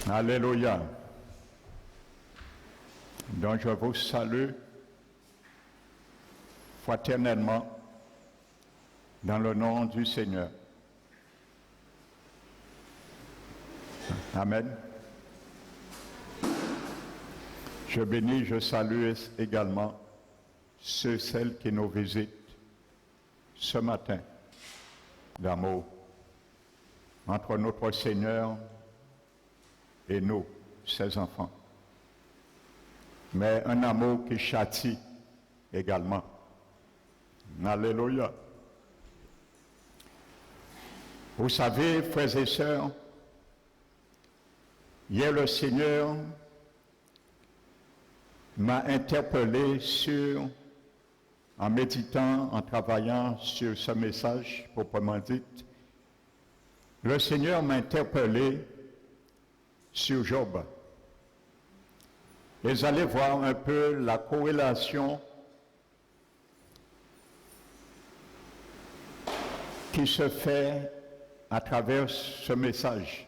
Alléluia. Donc je vous salue fraternellement dans le nom du Seigneur. Amen. Je bénis, je salue également ceux, celles qui nous visitent ce matin d'amour entre notre Seigneur et nous, ses enfants. Mais un amour qui châtie également. Alléluia. Vous savez, frères et sœurs, hier le Seigneur m'a interpellé en méditant, en travaillant sur ce message proprement dit, le Seigneur m'a interpellé sur Job. Et vous allez voir un peu la corrélation qui se fait à travers ce message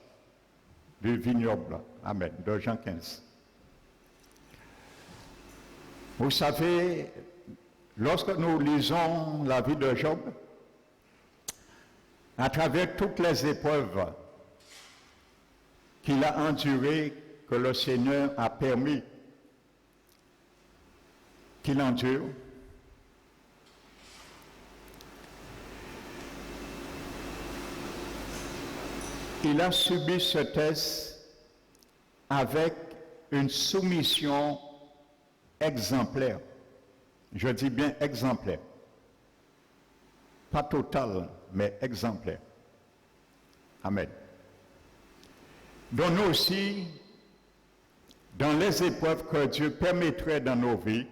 du vignoble. Amen, de Jean 15. Vous savez, lorsque nous lisons la vie de Job, à travers toutes les épreuves qu'il a endurées, que le Seigneur a permis qu'il endure, il a subi ce test avec une soumission exemplaire. Je dis bien exemplaire. Pas totale, mais exemplaire. Amen. Donc nous aussi, dans les épreuves que Dieu permettrait dans nos vies,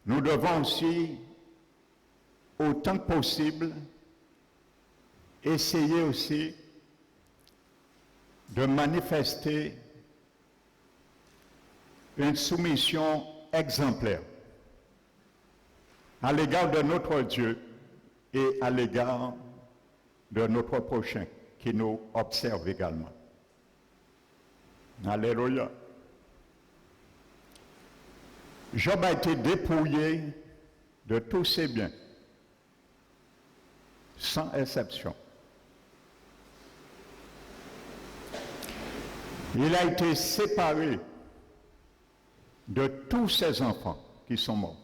nous devons aussi, autant que possible, essayer aussi de manifester une soumission exemplaire à l'égard de notre Dieu et à l'égard de notre prochain qui nous observe également. Alléluia. Job a été dépouillé de tous ses biens, sans exception. Il a été séparé de tous ses enfants qui sont morts.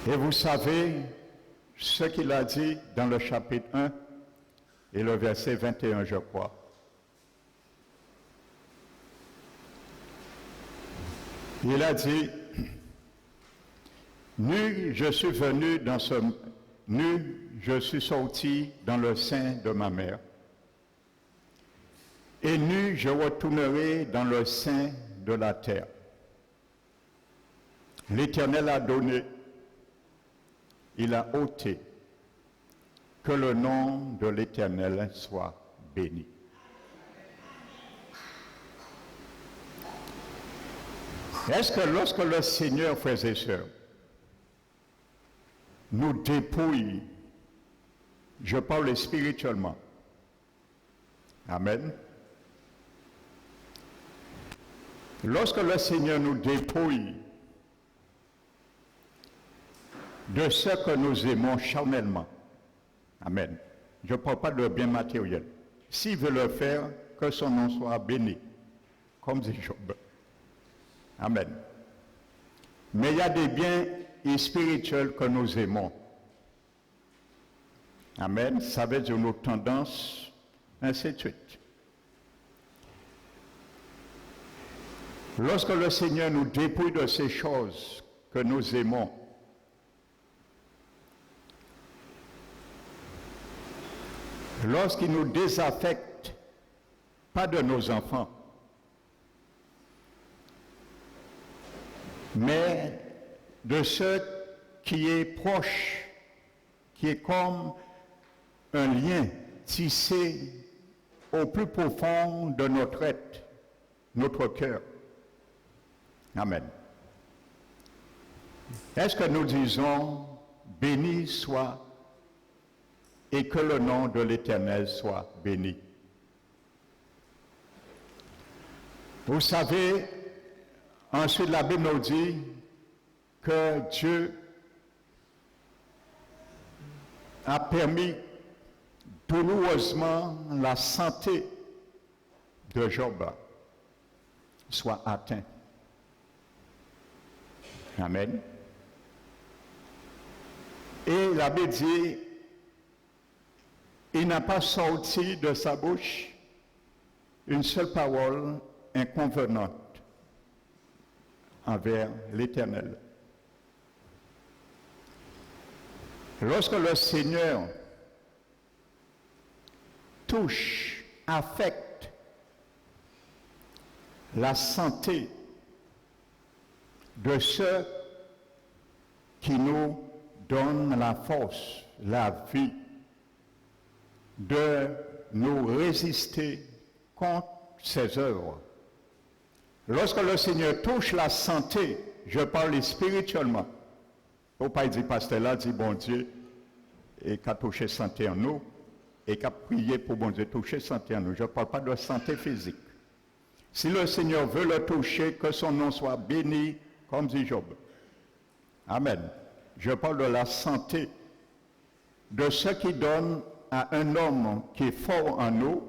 Et vous savez ce qu'il a dit dans le chapitre 1 et le verset 21, je crois. Il a dit, nu je suis venu nu je suis sorti dans le sein de ma mère, et nu je retournerai dans le sein de la terre. L'Éternel a donné, il a ôté, que le nom de l'Éternel soit béni. Est-ce que lorsque le Seigneur, frères et sœurs, nous dépouille, je parle spirituellement, amen, lorsque le Seigneur nous dépouille de ce que nous aimons charnellement, amen, je ne parle pas de bien matériel, s'il veut le faire, que son nom soit béni, comme dit Job. Amen. Mais il y a des biens spirituels que nous aimons. Amen. Ça veut dire nos tendances, ainsi de suite. Lorsque le Seigneur nous dépouille de ces choses que nous aimons, lorsqu'il nous désaffecte, pas de nos enfants, mais de ce qui est proche, qui est comme un lien tissé au plus profond de notre être, notre cœur. Amen. Est-ce que nous disons, béni soit et que le nom de l'Éternel soit béni. Vous savez, ensuite la Bible nous dit que Dieu a permis douloureusement la santé de Job soit atteinte. Amen. Et la Bible dit, il n'a pas sorti de sa bouche une seule parole inconvenante envers l'Éternel. Lorsque le Seigneur touche, affecte la santé de ceux qui nous donnent la force, la vie, de nous résister contre ses œuvres. Lorsque le Seigneur touche la santé, je parle spirituellement. Faut pas dire pasteur là, dit bon Dieu, et qu'a touché santé en nous, et qu'a prié pour bon Dieu toucher santé en nous. Je ne parle pas de santé physique. Si le Seigneur veut le toucher, que son nom soit béni, comme dit Job. Amen. Je parle de la santé, de ce qui donne à un homme qui est fort en nous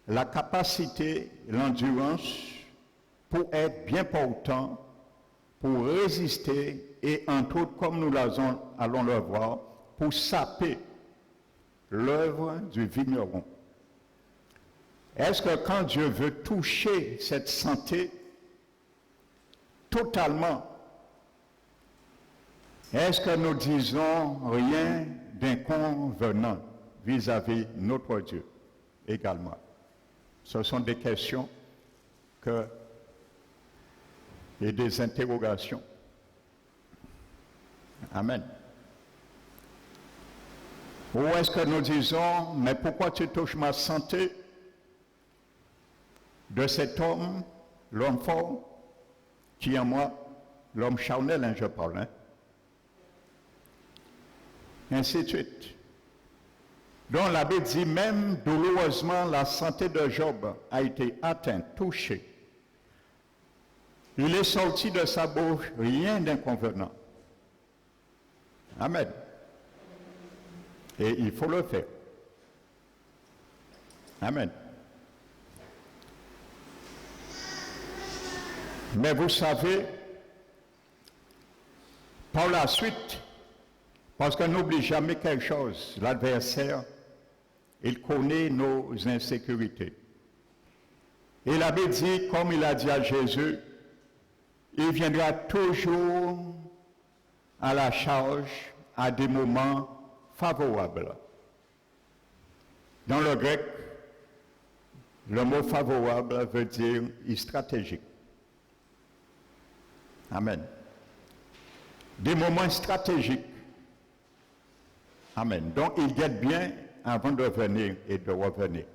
la capacité, l'endurance pour être bien portant, pour résister et entre autres, comme nous allons le voir, pour saper l'œuvre du vigneron. Est-ce que quand Dieu veut toucher cette santé totalement, est-ce que nous disons rien d'inconvenant vis-à-vis notre Dieu également? Ce sont des questions et des interrogations. Amen. Ou est-ce que nous disons, mais pourquoi tu touches ma santé de cet homme, l'homme fort, qui est en moi, l'homme charnel, hein, je parle, hein? Ainsi de suite. Donc la Bible dit même douloureusement la santé de Job a été atteinte, touchée. Il est sorti de sa bouche rien d'inconvenant. Amen. Et il faut le faire. Amen. Mais vous savez, par la suite, parce qu'on n'oublie jamais quelque chose, l'adversaire, il connaît nos insécurités. Et la Bible dit, comme il a dit à Jésus, il viendra toujours à la charge à des moments favorables. Dans le grec, le mot favorable veut dire stratégique. Amen. Des moments stratégiques. Amen. Donc il guette bien avant de venir et de revenir.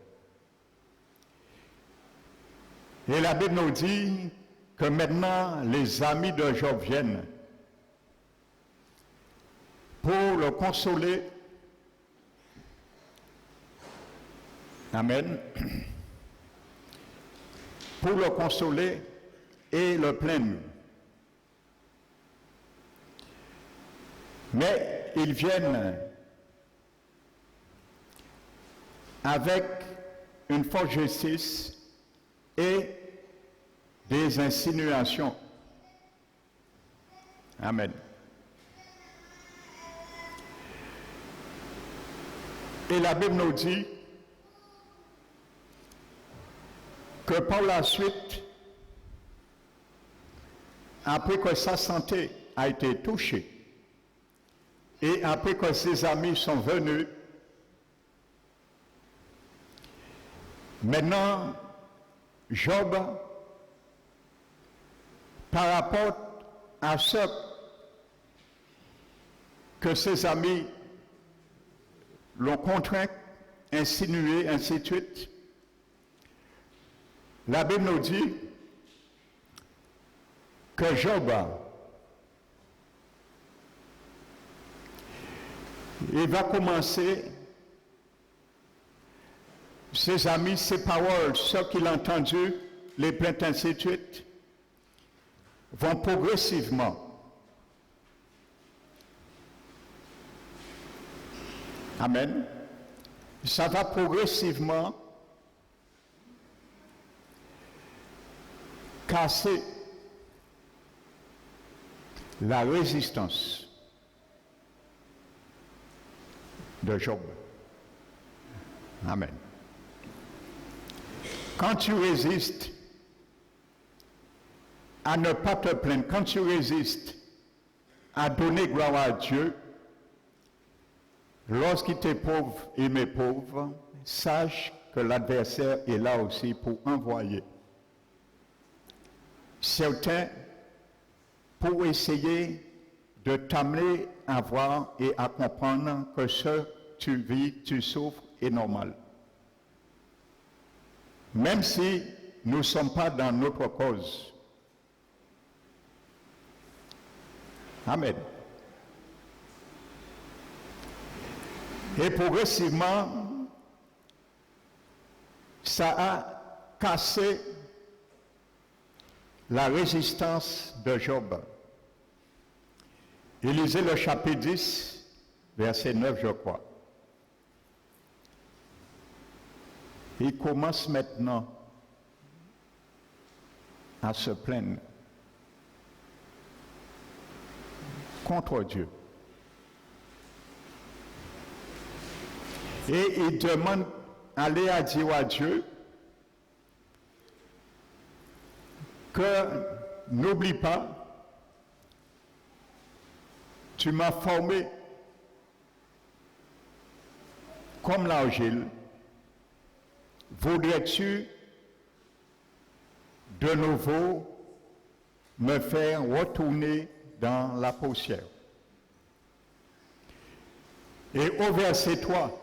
Et la Bible nous dit que maintenant les amis de Job viennent pour le consoler. Amen. Pour le consoler et le plaindre. Mais ils viennent avec une forte justice et des insinuations. Amen. Et la Bible nous dit que par la suite, après que sa santé a été touchée, et après que ses amis sont venus, maintenant, Job, par rapport à ce que ses amis l'ont contraint, insinué, ainsi de suite, la Bible nous dit que Job Il va commencer, ses amis, ses paroles, ceux qu'il a entendus, les plaintes ainsi de suite, vont progressivement Amen. Ça va progressivement casser la résistance de Job. Amen. Quand tu résistes à ne pas te plaindre, quand tu résistes à donner gloire à Dieu, lorsqu'il t'est pauvre et m'est pauvre, sache que l'adversaire est là aussi pour envoyer certains pour essayer de t'amener à voir et à comprendre que ce que tu vis, tu souffres est normal. Même si nous ne sommes pas dans notre cause. Amen. Et progressivement, ça a cassé la résistance de Job. Et lisez le chapitre 10, verset 9, je crois. Il commence maintenant à se plaindre contre Dieu. Et il demande, allez à dire à Dieu que n'oublie pas, tu m'as formé comme l'argile. Voudrais-tu de nouveau me faire retourner dans la poussière? Et au verset 3,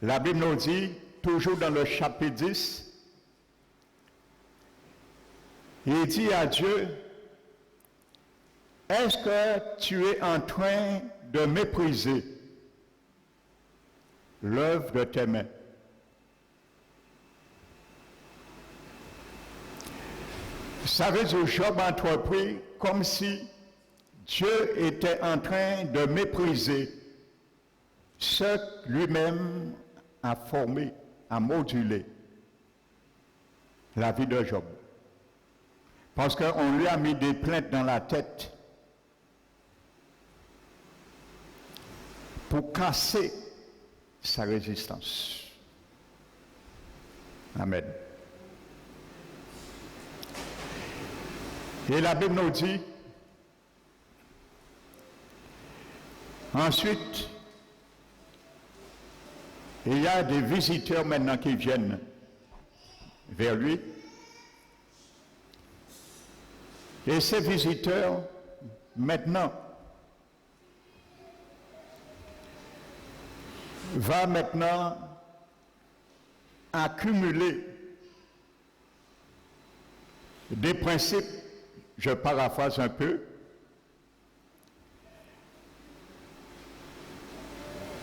la Bible nous dit, toujours dans le chapitre 10, il dit à Dieu, est-ce que tu es en train de mépriser l'œuvre de tes mains? Ça veut dire Job entrepris comme si Dieu était en train de mépriser ce que lui-même a formé, a modulé la vie de Job. Parce qu'on lui a mis des plaintes dans la tête pour casser sa résistance. Amen. Et la Bible nous dit, ensuite, il y a des visiteurs maintenant qui viennent vers lui. Et ces visiteurs, maintenant, va maintenant accumuler des principes, je paraphrase un peu,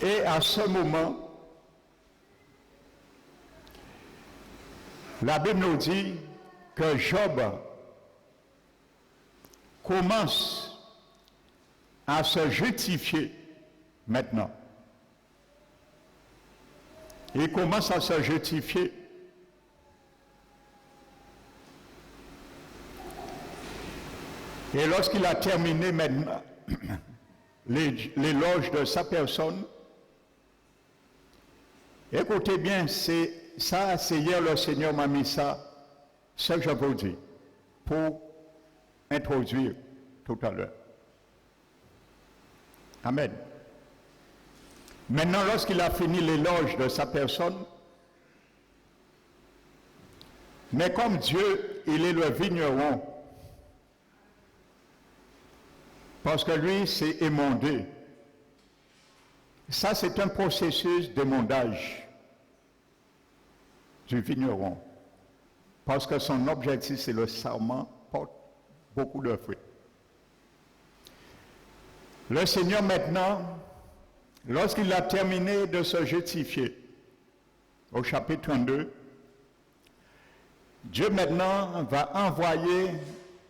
et à ce moment, la Bible nous dit que Job commence à se justifier maintenant. Il commence à se justifier. Et lorsqu'il a terminé maintenant l'éloge de sa personne, écoutez bien, c'est hier le Seigneur m'a mis ça, ce que je vous dis, pour introduire tout à l'heure. Amen. Maintenant, lorsqu'il a fini l'éloge de sa personne, mais comme Dieu, il est le vigneron, parce que lui, c'est émondé. Ça, c'est un processus d'émondage du vigneron, parce que son objectif, c'est le sarment, porte beaucoup de fruits. Le Seigneur, maintenant, lorsqu'il a terminé de se justifier, au chapitre 32, Dieu maintenant va envoyer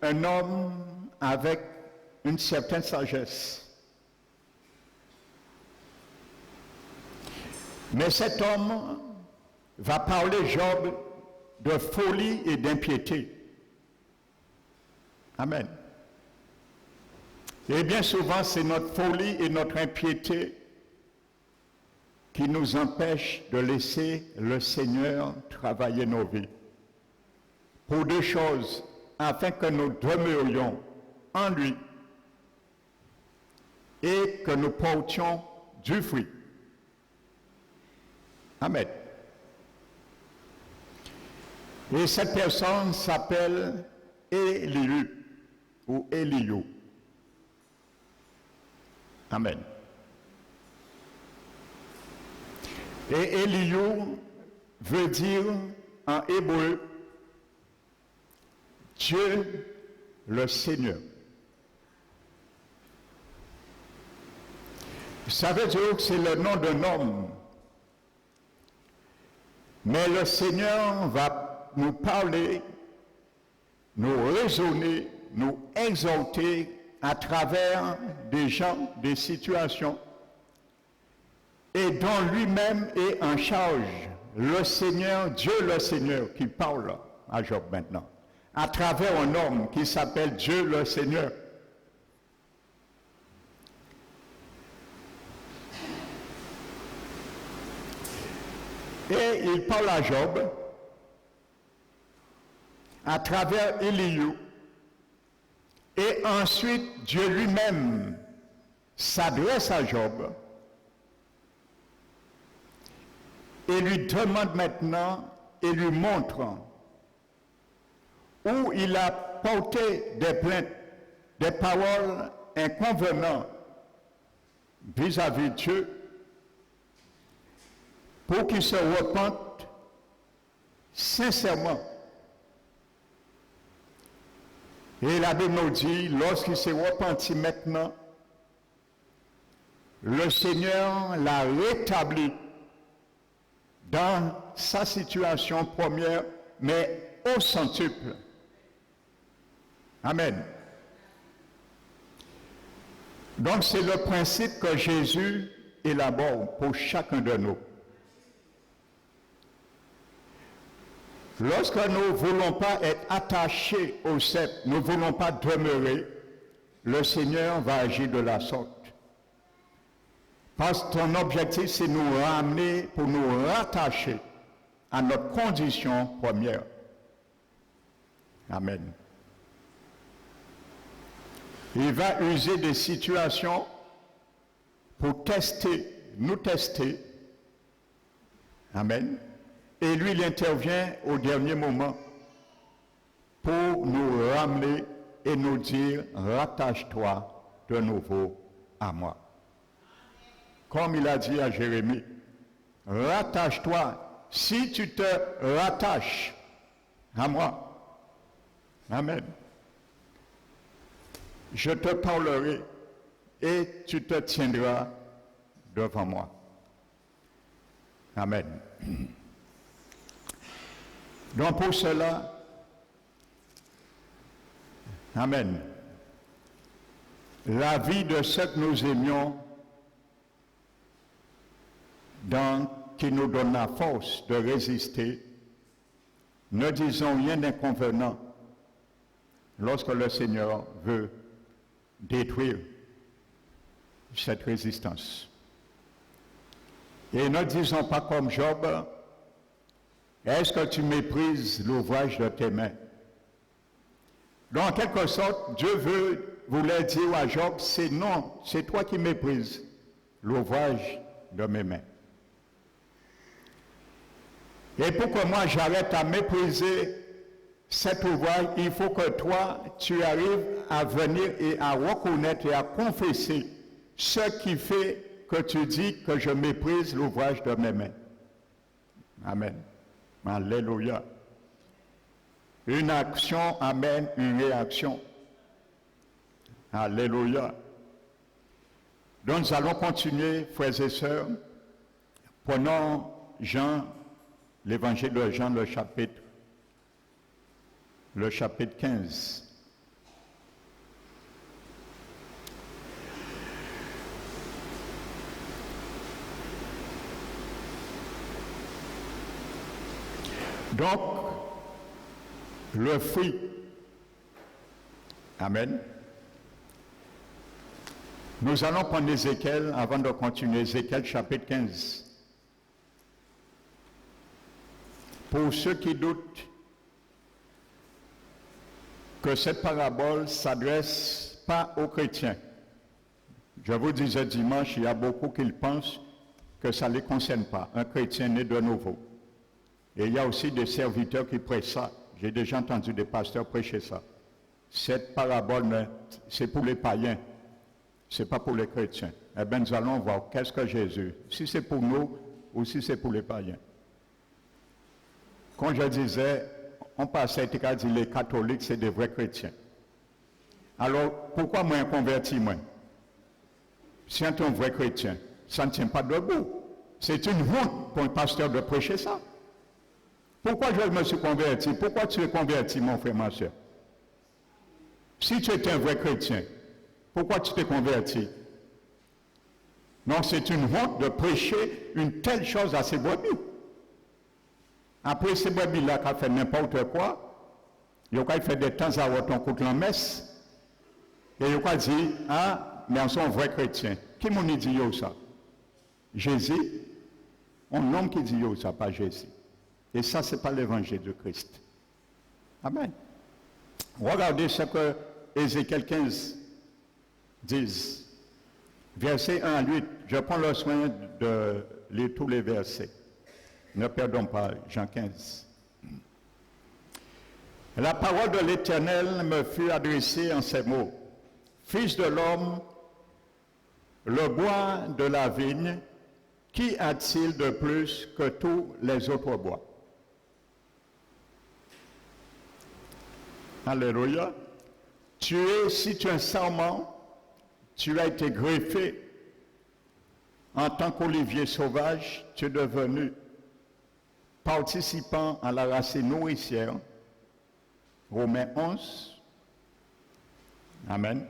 un homme avec une certaine sagesse. Mais cet homme va parler Job de folie et d'impiété. Amen. Et bien souvent, c'est notre folie et notre impiété qui nous empêchent de laisser le Seigneur travailler nos vies. Pour deux choses, afin que nous demeurions en lui et que nous portions du fruit. Amen. Et cette personne s'appelle Elihu ou Elihu. Amen. Et Elihu veut dire en hébreu Dieu le Seigneur. Ça veut dire que c'est le nom d'un homme. Mais le Seigneur va nous parler, nous raisonner, nous exhorter à travers des gens, des situations, et dont lui-même est en charge. Le Seigneur, Dieu le Seigneur, qui parle à Job maintenant, à travers un homme qui s'appelle Dieu le Seigneur. Et il parle à Job à travers Elihu. Et ensuite, Dieu lui-même s'adresse à Job et lui demande maintenant et lui montre où il a porté des plaintes, des paroles inconvenantes vis-à-vis de Dieu, pour qu'il se repente sincèrement. Et la Bible nous dit, lorsqu'il s'est repenti maintenant, le Seigneur l'a rétabli dans sa situation première, mais au centuple. Amen. Donc c'est le principe que Jésus élabore pour chacun de nous. Lorsque nous ne voulons pas être attachés au sceptre, nous ne voulons pas demeurer, le Seigneur va agir de la sorte. Parce que ton objectif, c'est nous ramener pour nous rattacher à notre condition première. Amen. Il va user des situations pour nous tester. Amen. Et lui, il intervient au dernier moment pour nous ramener et nous dire, rattache-toi de nouveau à moi. Comme il a dit à Jérémie, rattache-toi. Si tu te rattaches à moi, amen, je te parlerai et tu te tiendras devant moi. Amen. Donc pour cela, amen, la vie de ceux que nous aimions, qui nous donne la force de résister, ne disons rien d'inconvénient lorsque le Seigneur veut détruire cette résistance. Et ne disons pas comme Job, est-ce que tu méprises l'ouvrage de tes mains? Donc, en quelque sorte, Dieu voulait dire à Job, c'est non, c'est toi qui méprises l'ouvrage de mes mains. Et pour que moi j'arrête à mépriser cet ouvrage, il faut que toi, tu arrives à venir et à reconnaître et à confesser ce qui fait que tu dis que je méprise l'ouvrage de mes mains. Amen. Alléluia. Une action amène une réaction. Alléluia. Donc nous allons continuer, frères et sœurs. Prenons Jean, l'évangile de Jean, le chapitre 15. Donc, le fruit. Amen. Nous allons prendre Ézéchiel avant de continuer. Ézéchiel chapitre 15. Pour ceux qui doutent que cette parabole ne s'adresse pas aux chrétiens. Je vous disais dimanche, il y a beaucoup qui pensent que ça ne les concerne pas. Un chrétien né de nouveau. Et il y a aussi des serviteurs qui prêchent ça. J'ai déjà entendu des pasteurs prêcher ça. Cette parabole, c'est pour les païens. Ce n'est pas pour les chrétiens. Eh bien, nous allons voir qu'est-ce que Jésus, si c'est pour nous ou si c'est pour les païens. Quand je disais, on passait à dire les catholiques, c'est des vrais chrétiens. Alors, pourquoi moi, un converti, moi? Si on est un vrai chrétien, ça ne tient pas debout. C'est une honte pour un pasteur de prêcher ça. Pourquoi je me suis converti? Pourquoi tu es converti, mon frère, ma soeur? Si tu es un vrai chrétien, pourquoi tu t'es converti? Non, c'est une honte de prêcher une telle chose à ces brebis. Après, ces brebis-là qui ont fait n'importe quoi, ils ont fait des temps à autre on coûte la messe, et ils ont dit, ah, mais on sont vrais chrétiens. Qui m'a dit ça? Jésus, un homme qui dit ça, pas Jésus. Et ça, ce n'est pas l'évangile de Christ. Amen. Regardez ce que Ézéchiel 15 dit. Verset 1 à 8. Je prends le soin de lire tous les versets. Ne perdons pas Jean 15. La parole de l'Éternel me fut adressée en ces mots. Fils de l'homme, le bois de la vigne, qui a-t-il de plus que tous les autres bois? Alléluia. Si tu es un sarment, tu as été greffé en tant qu'olivier sauvage, tu es devenu participant à la racine nourricière. Romains 11. Amen.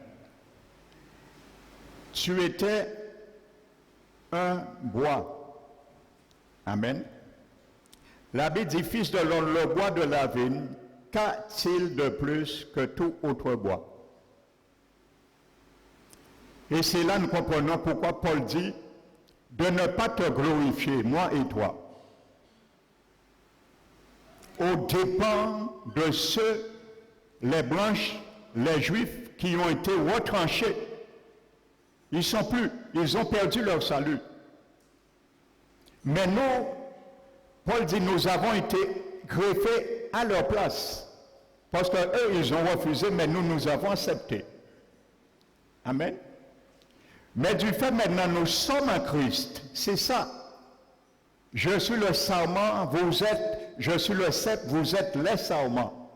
Tu étais un bois. Amen. La Bible dit, fils de l'homme, le bois de la vigne, qu'a-t-il de plus que tout autre bois? Et c'est là que nous comprenons pourquoi Paul dit de ne pas te glorifier, moi et toi, aux dépens de ceux, les branches, les juifs qui ont été retranchés. Ils sont plus, ils ont perdu leur salut. Mais nous, Paul dit, nous avons été greffés à leur place. Parce qu'eux, ils ont refusé, mais nous avons accepté. Amen. Mais du fait maintenant, nous sommes en Christ. C'est ça. Je suis le sarment, je suis le cep, vous êtes les sarments.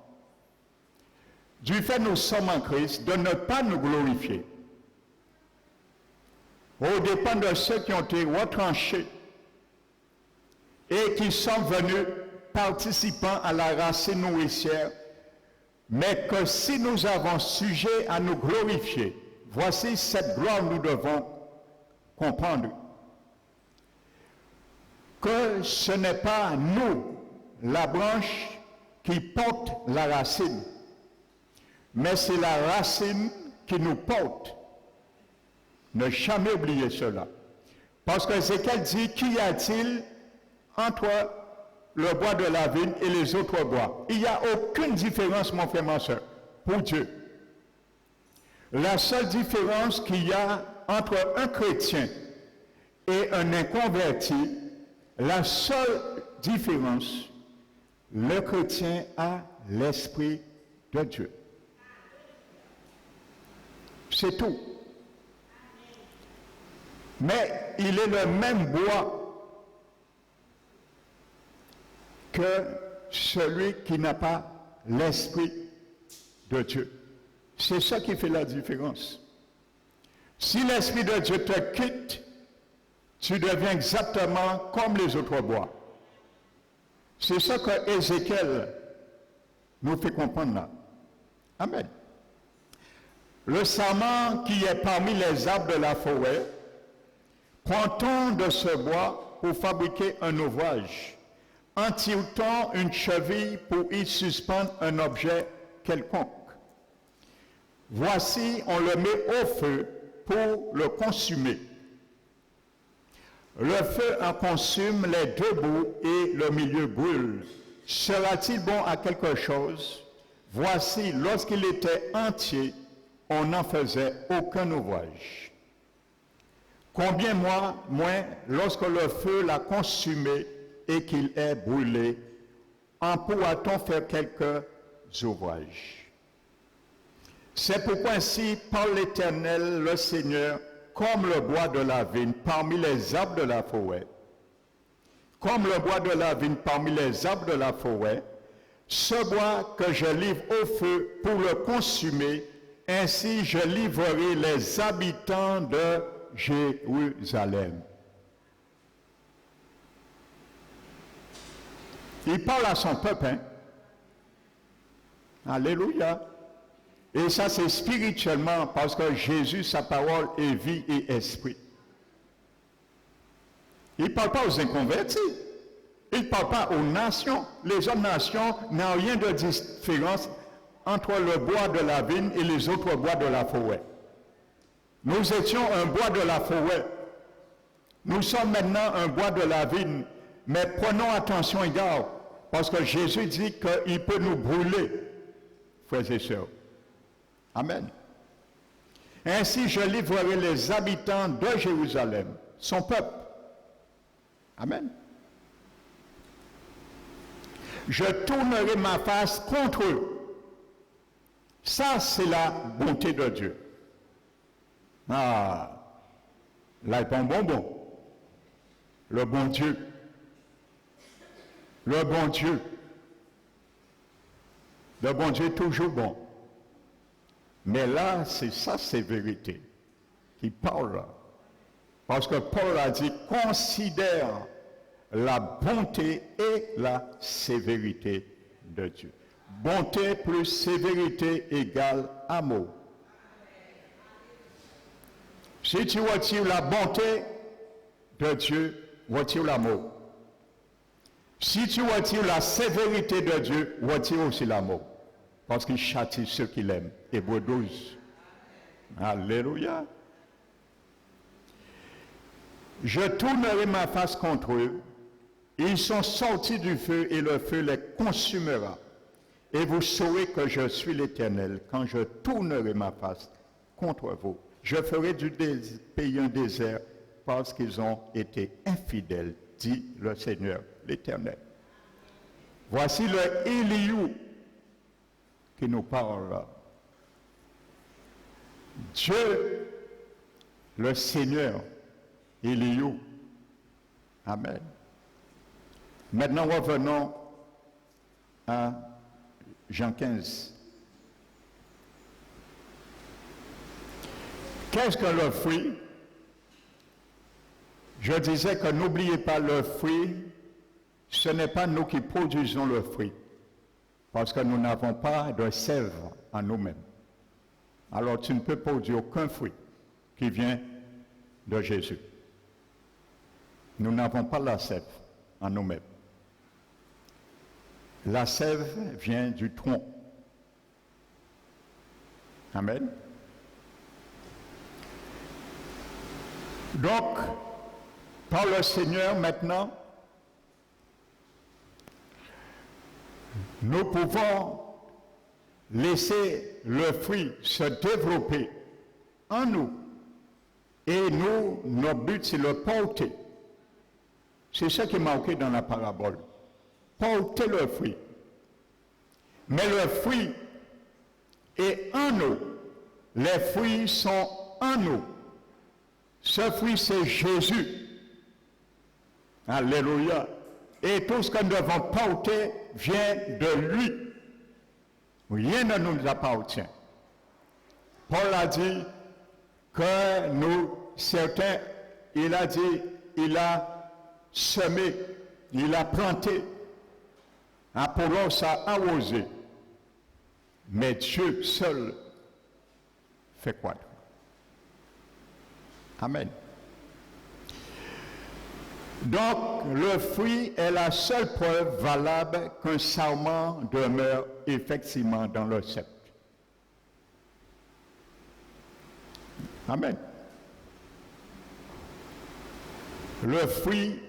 Du fait nous sommes en Christ, de ne pas nous glorifier. Au dépend de ceux qui ont été retranchés et qui sont venus participants à la racine nourricière, mais que si nous avons sujet à nous glorifier, voici cette gloire nous devons comprendre. Que ce n'est pas nous, la branche, qui porte la racine, mais c'est la racine qui nous porte. Ne jamais oublier cela. Parce que Ézéchiel dit, qu'y a-t-il entre le bois de la vigne et les autres bois? Il n'y a aucune différence, mon frère, ma soeur, pour Dieu. La seule différence qu'il y a entre un chrétien et un inconverti, la seule différence, le chrétien a l'Esprit de Dieu. C'est tout. Mais il est le même bois que celui qui n'a pas l'Esprit de Dieu. C'est ça qui fait la différence. Si l'Esprit de Dieu te quitte, tu deviens exactement comme les autres bois. C'est ce que Ézéchiel nous fait comprendre là. Amen. Le sarment qui est parmi les arbres de la forêt, prend-on de ce bois pour fabriquer un ouvrage, en tire-t-on une cheville pour y suspendre un objet quelconque. Voici, on le met au feu pour le consumer. Le feu en consume les deux bouts et le milieu brûle. Sera-t-il bon à quelque chose? Voici, lorsqu'il était entier, on n'en faisait aucun ouvrage. Combien moins lorsque le feu l'a consumé et qu'il est brûlé, en pourra-t-on faire quelques ouvrages? C'est pourquoi ainsi parle l'Éternel, le Seigneur, comme le bois de la vigne parmi les arbres de la forêt. Comme le bois de la vigne parmi les arbres de la forêt, ce bois que je livre au feu pour le consumer, ainsi je livrerai les habitants de Jérusalem. Il parle à son peuple, hein? Alléluia. Et ça, c'est spirituellement, parce que Jésus, sa parole est vie et esprit. Il ne parle pas aux inconvertis. Il ne parle pas aux nations. Les autres nations n'ont rien de différence entre le bois de la vigne et les autres bois de la forêt. Nous étions un bois de la forêt. Nous sommes maintenant un bois de la vigne. Mais prenons attention et garde, parce que Jésus dit qu'il peut nous brûler, frères et sœurs. Amen. Ainsi, je livrerai les habitants de Jérusalem, son peuple. Amen. Je tournerai ma face contre eux. Ça, c'est la bonté de Dieu. Ah, là, il prend bonbon. Le bon Dieu. Le bon Dieu. Le bon Dieu est toujours bon. Mais là, c'est ça, c'est vérité. Qui parle là. Parce que Paul a dit, considère la bonté et la sévérité de Dieu. Bonté plus sévérité égale amour. Si tu retires la bonté de Dieu, retire l'amour. Si tu retires la sévérité de Dieu, retire aussi l'amour. Parce qu'il châtie ceux qu'il aime. Hébreux 12. Alléluia. Je tournerai ma face contre eux. Ils sont sortis du feu et le feu les consumera. Et vous saurez que je suis l'Éternel quand je tournerai ma face contre vous. Je ferai du pays un désert parce qu'ils ont été infidèles, dit le Seigneur, l'Éternel. Voici le Éliou qui nous parle. Dieu, le Seigneur, Éliou. Amen. Maintenant, revenons à Jean 15. Qu'est-ce que le fruit? Je disais que n'oubliez pas le fruit, ce n'est pas nous qui produisons le fruit, parce que nous n'avons pas de sève en nous-mêmes. Alors tu ne peux produire aucun fruit qui vient de Jésus. Nous n'avons pas la sève en nous-mêmes. La sève vient du tronc. Amen. Donc, par le Seigneur maintenant, nous pouvons laisser le fruit se développer en nous. Et nous, notre but, c'est le porter. C'est ça qui est marqué dans la parabole. Porter le fruit. Mais le fruit est en nous. Les fruits sont en nous. Ce fruit, c'est Jésus. Alléluia. Et tout ce que nous devons porter vient de lui. Rien ne nous appartient. Paul a dit, que nous, certains, il a dit, il a semé, il a planté, Apollos a arrosé, mais Dieu seul fait quoi? Amen. Donc, le fruit est la seule preuve valable qu'un sarment demeure effectivement dans le sceptre. Amen. Le fruit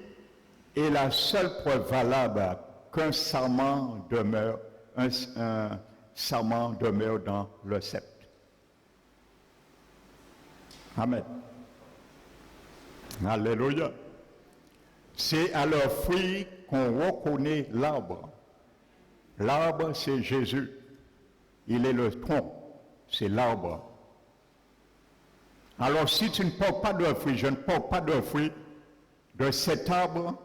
est la seule preuve valable qu'un sarment demeure, un sarment demeure dans le sceptre. Amen. Alléluia. C'est à leur fruit qu'on reconnaît l'arbre. L'arbre, c'est Jésus. Il est le tronc, c'est l'arbre. Alors si tu ne portes pas de fruit, je ne porte pas de fruit de cet arbre,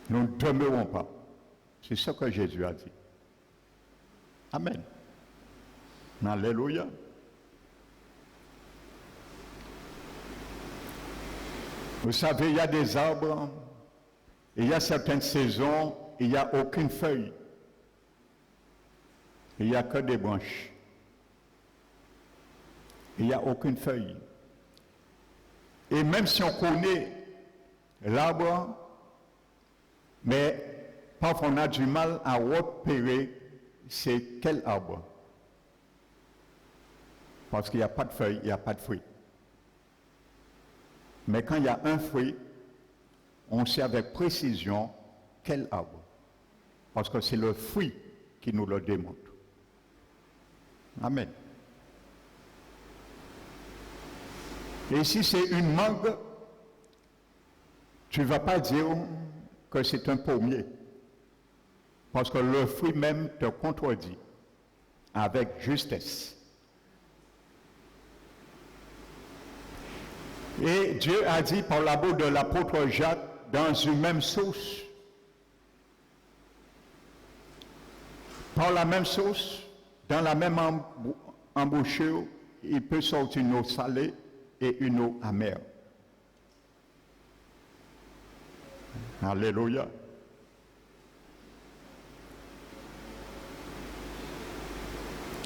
nous ne demeurons pas. C'est ce que Jésus a dit. Amen. Alléluia. Vous savez, il y a des arbres, il y a certaines saisons, il n'y a aucune feuille. Il n'y a que des branches. Il n'y a aucune feuille. Et même si on connaît l'arbre, mais parfois on a du mal à repérer c'est quel arbre. Parce qu'il n'y a pas de feuille, il n'y a pas de fruit. Mais quand il y a un fruit, on sait avec précision quel arbre. Parce que c'est le fruit qui nous le démontre. Amen. Et si c'est une mangue, tu ne vas pas dire que c'est un pommier. Parce que le fruit même te contredit avec justesse. Et Dieu a dit par la bouche de l'apôtre Jacques, dans une même sauce, par la même sauce, dans la même embouchure, il peut sortir une eau salée et une eau amère. Alléluia.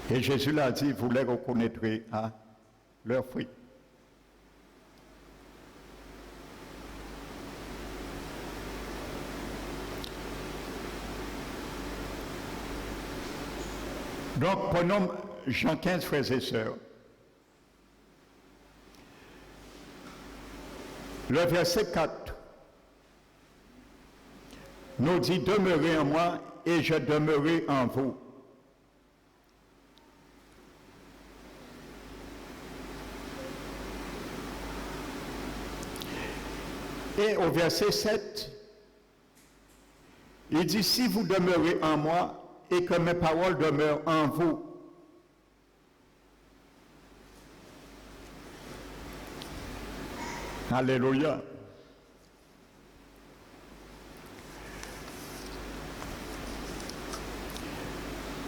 Et Jésus l'a dit, vous les reconnaîtrez à leurs fruits. Donc, prenons Jean 15, frères et sœurs. Le verset 4 nous dit, demeurez en moi et je demeurerai en vous. Et au verset 7, il dit, si vous demeurez en moi et que mes paroles demeurent en vous. Alléluia.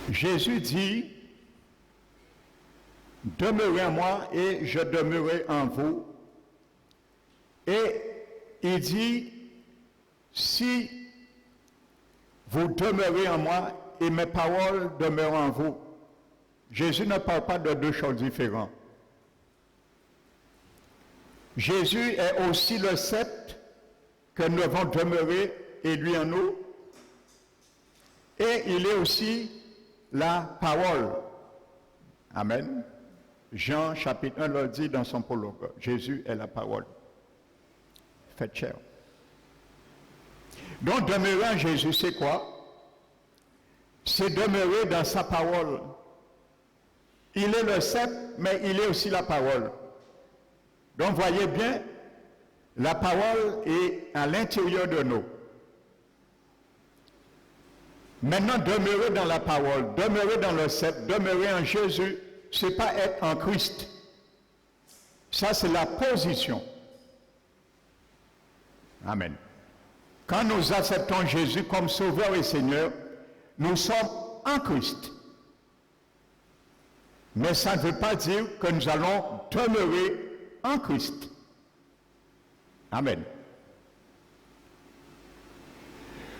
Jésus dit, demeurez en moi et je demeurerai en vous. Et il dit, si vous demeurez en moi et mes paroles demeurent en vous. Jésus ne parle pas de deux choses différentes. Jésus est aussi le sceptre que nous devons demeurer et lui en nous. Et il est aussi la parole. Amen. Jean chapitre 1 le dit dans son prologue. Jésus est la parole. Faites chair. Donc demeurer en Jésus, c'est quoi? C'est demeurer dans sa parole. Il est le sceptre, mais il est aussi la parole. Donc voyez bien, la parole est à l'intérieur de nous. Maintenant, demeurer dans la parole, demeurer dans le sceptre, demeurer en Jésus, ce n'est pas être en Christ. Ça, c'est la position. Amen. Quand nous acceptons Jésus comme Sauveur et Seigneur, nous sommes en Christ. Mais ça ne veut pas dire que nous allons demeurer en Christ. Amen.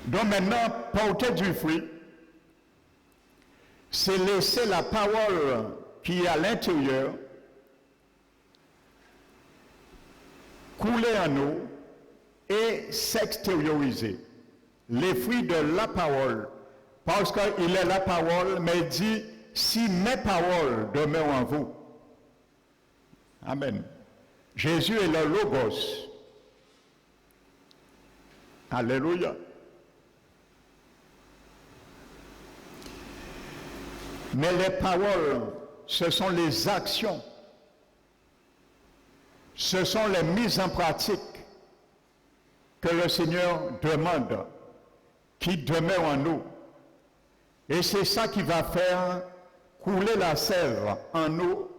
Donc maintenant, porter du fruit, c'est laisser la parole qui est à l'intérieur couler en nous et s'extérioriser. Les fruits de la parole, parce qu'il est la parole, mais il dit, si mes paroles demeurent en vous. Amen. Jésus est le Logos. Alléluia. Mais les paroles, ce sont les actions. Ce sont les mises en pratique que le Seigneur demande, qui demeurent en nous. Et c'est ça qui va faire couler la sève en nous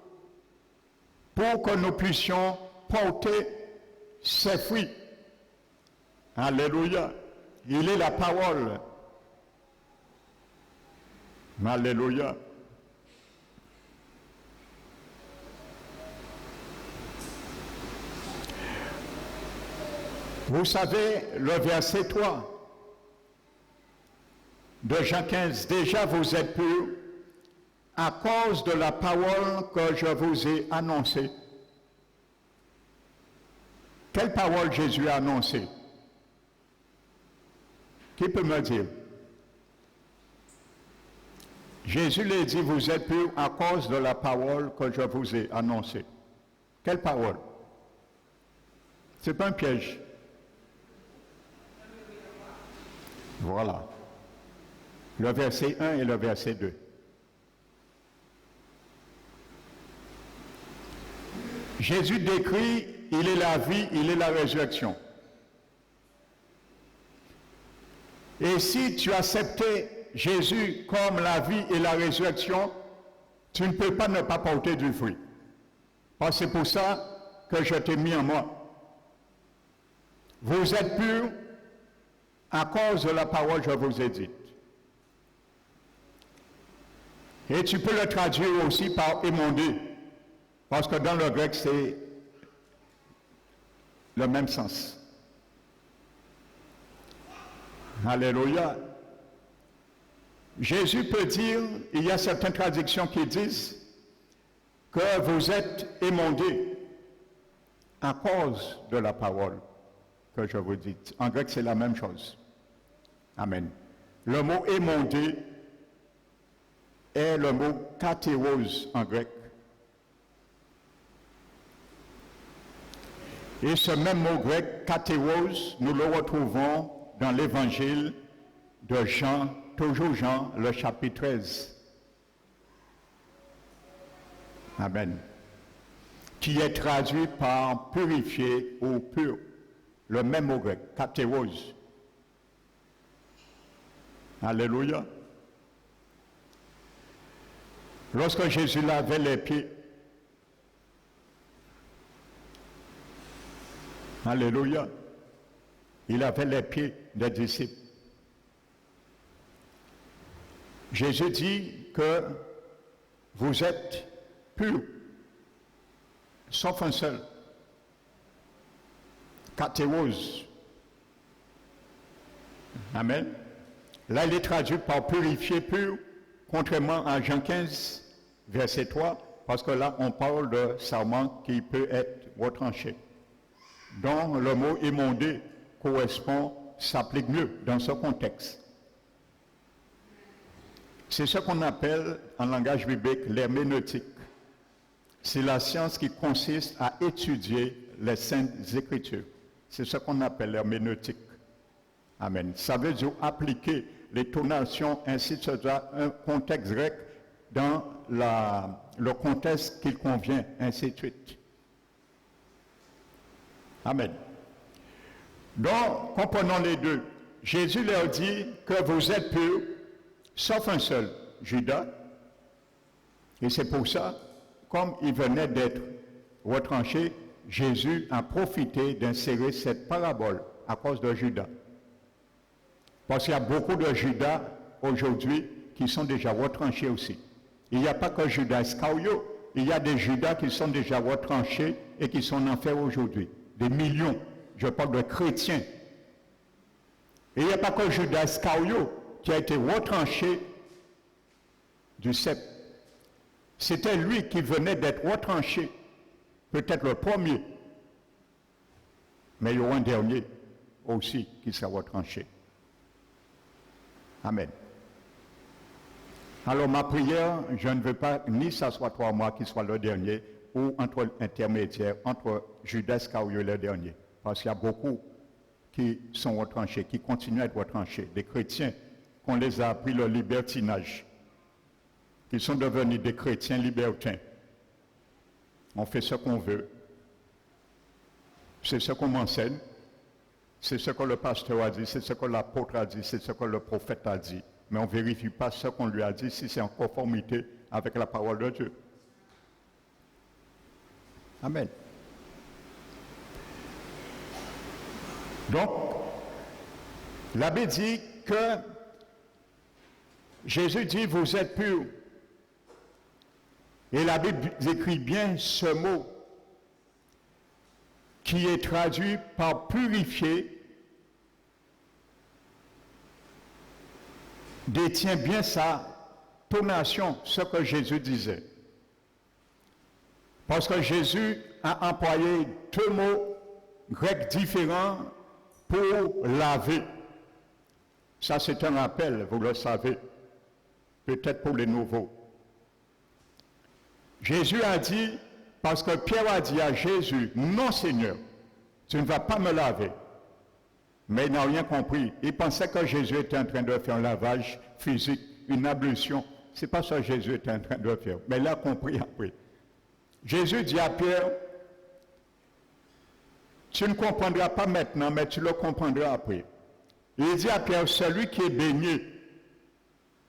pour que nous puissions porter ses fruits. Alléluia. Il est la parole. Alléluia. Vous savez, le verset 3 de Jean 15, déjà vous êtes purs à cause de la parole que je vous ai annoncée. Quelle parole Jésus a annoncée? Qui peut me dire? Jésus lui dit, vous êtes purs à cause de la parole que je vous ai annoncée. Quelle parole? Ce n'est pas un piège. Voilà. Le verset 1 et le verset 2. Jésus décrit, il est la vie, il est la résurrection. Et si tu acceptais Jésus comme la vie et la résurrection, tu ne peux pas ne pas porter du fruit. Parce que c'est pour ça que je t'ai mis en moi. Vous êtes purs à cause de la parole que je vous ai dite. Et tu peux le traduire aussi par émondé, parce que dans le grec, c'est le même sens. Alléluia. Jésus peut dire, il y a certaines traductions qui disent que vous êtes émondés à cause de la parole que je vous dis. En grec, c'est la même chose. Amen. Le mot émondé est le mot katéros en grec. Et ce même mot grec, katéros, nous le retrouvons dans l'évangile de Jean, toujours Jean, le chapitre 13. Amen. Qui est traduit par purifié ou pur. Le même mot grec, katéros. Alléluia. Lorsque Jésus lavait les pieds, alléluia, il avait les pieds des disciples. Jésus dit que vous êtes purs, sauf un seul, katéros. Amen. Là, il est traduit par purifié, pur, contrairement à Jean 15, verset 3, parce que là, on parle de sarment qui peut être retranché. Donc, le mot émondé correspond, s'applique mieux dans ce contexte. C'est ce qu'on appelle, en langage biblique, l'herméneutique. C'est la science qui consiste à étudier les Saintes Écritures. C'est ce qu'on appelle l'herméneutique. Amen. Ça veut dire appliquer les tonations ainsi de suite, un contexte grec dans le contexte qu'il convient, ainsi de suite. Amen. Donc, comprenons les deux. Jésus leur dit que vous êtes purs, sauf un seul, Judas. Et c'est pour ça, comme il venait d'être retranché, Jésus a profité d'insérer cette parabole à cause de Judas. Parce qu'il y a beaucoup de Judas aujourd'hui qui sont déjà retranchés aussi. Il n'y a pas que Judas Iscariote, il y a des Judas qui sont déjà retranchés et qui sont en enfer aujourd'hui. Des millions, je parle de chrétiens. Et il n'y a pas que Judas Iscariote qui a été retranché du cep. C'était lui qui venait d'être retranché, peut-être le premier. Mais il y aura un dernier aussi qui sera retranché. Amen. Alors ma prière, je ne veux pas ni ça soit 3 mois qui soit le dernier, ou entre l'intermédiaire, entre Judas Iscariote et le dernier. Parce qu'il y a beaucoup qui sont retranchés, qui continuent à être retranchés. Des chrétiens qu'on les a appris le libertinage, qui sont devenus des chrétiens libertins. On fait ce qu'on veut. C'est ce qu'on m'enseigne. C'est ce que le pasteur a dit, c'est ce que l'apôtre a dit, c'est ce que le prophète a dit. Mais on ne vérifie pas ce qu'on lui a dit si c'est en conformité avec la parole de Dieu. Amen. Donc, l'abbé dit que Jésus dit, vous êtes purs. Et la Bible écrit bien ce mot qui est traduit par purifier, détient bien sa tonation, ce que Jésus disait. Parce que Jésus a employé 2 mots grecs différents pour laver. Ça, c'est un rappel, vous le savez, peut-être pour les nouveaux. Jésus a dit, parce que Pierre a dit à Jésus, non Seigneur, tu ne vas pas me laver. Mais il n'a rien compris. Il pensait que Jésus était en train de faire un lavage physique, une ablution. Ce n'est pas ça que Jésus était en train de faire. Mais il a compris après. Jésus dit à Pierre, tu ne comprendras pas maintenant, mais tu le comprendras après. Il dit à Pierre, celui qui est baigné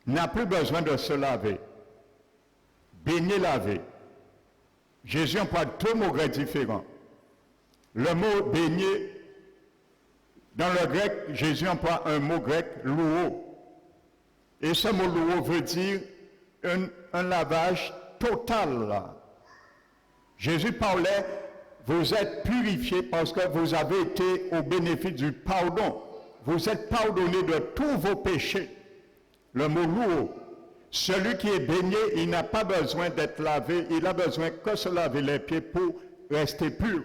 n'a plus besoin de se laver. Baigné, laver. Jésus emploie 2 mots grecs différents. Le mot baigné, dans le grec, Jésus emploie un mot grec, louo. Et ce mot louo veut dire un lavage total. Jésus parlait, vous êtes purifiés parce que vous avez été au bénéfice du pardon. Vous êtes pardonnés de tous vos péchés. Le mot louo. Celui qui est baigné, il n'a pas besoin d'être lavé, il a besoin que se laver les pieds pour rester pur.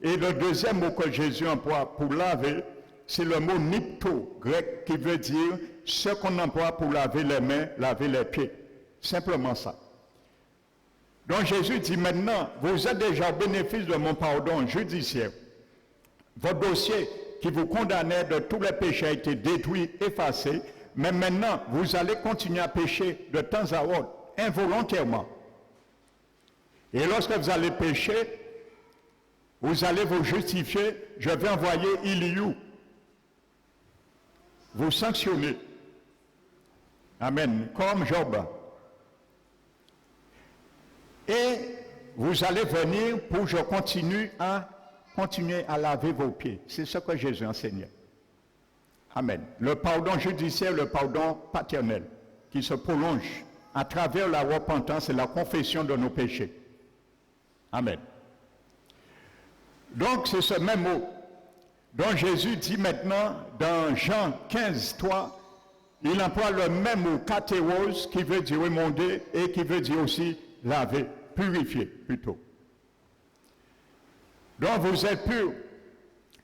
Et le deuxième mot que Jésus emploie pour laver, c'est le mot nipto, grec, qui veut dire ce qu'on emploie pour laver les mains, laver les pieds. Simplement ça. Donc Jésus dit maintenant, vous êtes déjà au bénéfice de mon pardon judiciaire. Votre dossier qui vous condamnait de tous les péchés a été détruit, effacé, mais maintenant, vous allez continuer à pécher de temps à autre, involontairement. Et lorsque vous allez pécher, vous allez vous justifier, je vais envoyer Eliou. Vous sanctionner. Amen. Comme Job. Et vous allez venir pour que je continue à laver vos pieds. C'est ce que Jésus enseignait. Amen. Le pardon judiciaire, le pardon paternel, qui se prolonge à travers la repentance et la confession de nos péchés. Amen. Donc, c'est ce même mot dont Jésus dit maintenant dans Jean 15, 3, il emploie le même mot, katéros, qui veut dire émonder et qui veut dire aussi laver, purifier plutôt. Donc, vous êtes purs.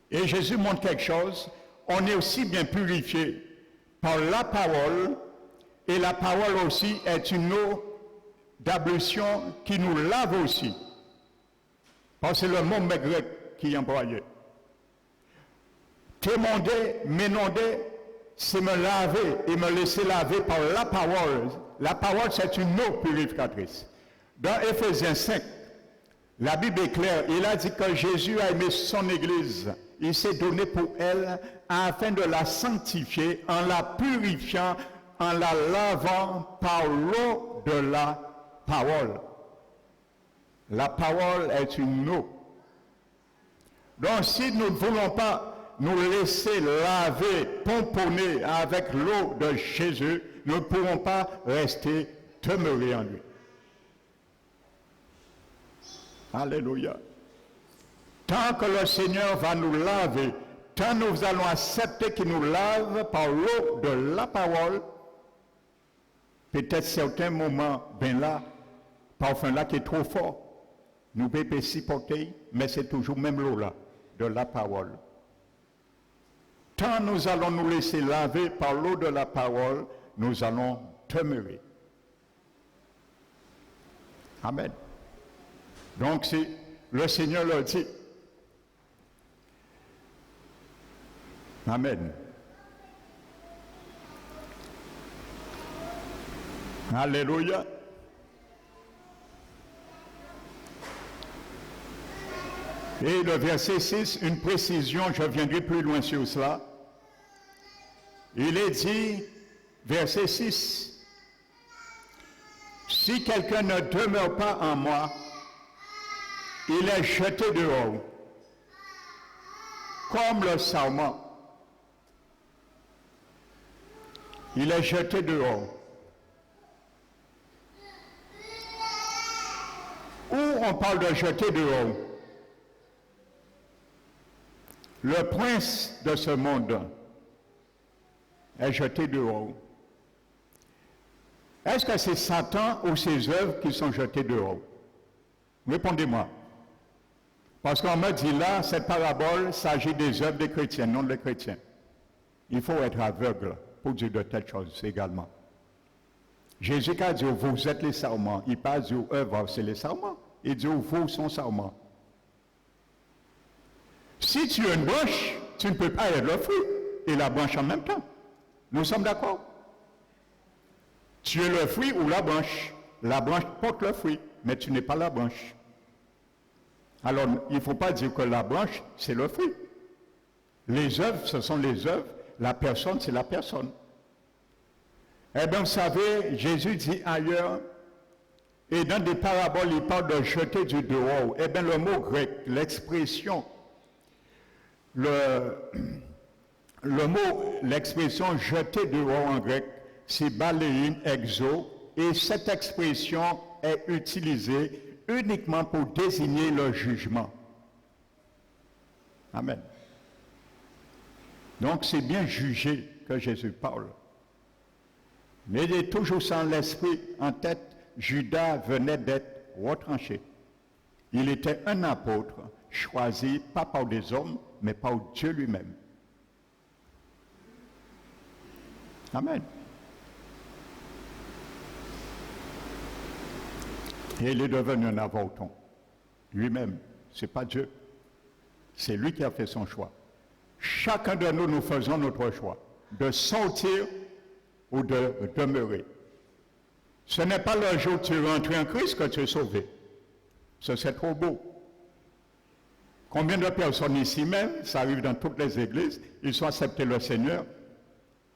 Et Jésus montre quelque chose. On est aussi bien purifié par la parole, et la parole aussi est une eau d'ablution qui nous lave aussi. Parce que c'est le mot grec qui est employé. Témonder, m'énonder, c'est me laver et me laisser laver par la parole. La parole, c'est une eau purificatrice. Dans Éphésiens 5, la Bible est claire. Il a dit que Jésus a aimé son Église. Il s'est donné pour elle afin de la sanctifier en la purifiant, en la lavant par l'eau de la parole. La parole est une eau. Donc si nous ne voulons pas nous laisser laver, pomponner avec l'eau de Jésus, nous ne pourrons pas rester demeurer en lui. Alléluia. Tant que le Seigneur va nous laver, tant nous allons accepter qu'il nous lave par l'eau de la parole, peut-être certains moments, ben là, parfois là qui est trop fort, nous pouvons supporter, mais c'est toujours même l'eau là, de la parole. Tant nous allons nous laisser laver par l'eau de la parole, nous allons demeurer. Amen. Donc, si le Seigneur le dit, amen. Alléluia. Et le verset 6, une précision, je viendrai plus loin sur cela. Il est dit, verset 6, si quelqu'un ne demeure pas en moi, il est jeté dehors, comme le sarment. Il est jeté dehors. Où on parle de jeter dehors? Le prince de ce monde est jeté dehors. Est-ce que c'est Satan ou ses œuvres qui sont jetées dehors? Répondez-moi. Parce qu'on me dit là, cette parabole s'agit des œuvres des chrétiens, non des chrétiens. Il faut être aveugle pour dire de telles choses également. Jésus a dit, vous êtes les sarments. Il parle dit, œuvres, c'est les sarments. Il dit, vous sont sarments. Si tu es une branche, tu ne peux pas être le fruit et la branche en même temps. Nous sommes d'accord? Tu es le fruit ou la branche. La branche porte le fruit, mais tu n'es pas la branche. Alors, il ne faut pas dire que la branche, c'est le fruit. Les œuvres, ce sont les œuvres. La personne, c'est la personne. Eh bien, vous savez, Jésus dit ailleurs, et dans des paraboles, il parle de jeter du dehors. Eh bien, le mot grec, l'expression, l'expression jeter dehors en grec, c'est baléin, exo, et cette expression est utilisée uniquement pour désigner le jugement. Amen. Donc c'est bien jugé que Jésus parle. Mais il est toujours sans l'esprit en tête, Judas venait d'être retranché. Il était un apôtre choisi pas par des hommes, mais par Dieu lui-même. Amen. Et il est devenu un avorton. Lui-même, ce n'est pas Dieu. C'est lui qui a fait son choix. Chacun de nous, nous faisons notre choix. De sortir ou de demeurer. Ce n'est pas le jour où tu rentres en Christ que tu es sauvé. Ce serait trop beau. Combien de personnes ici même, ça arrive dans toutes les églises, ils ont accepté le Seigneur.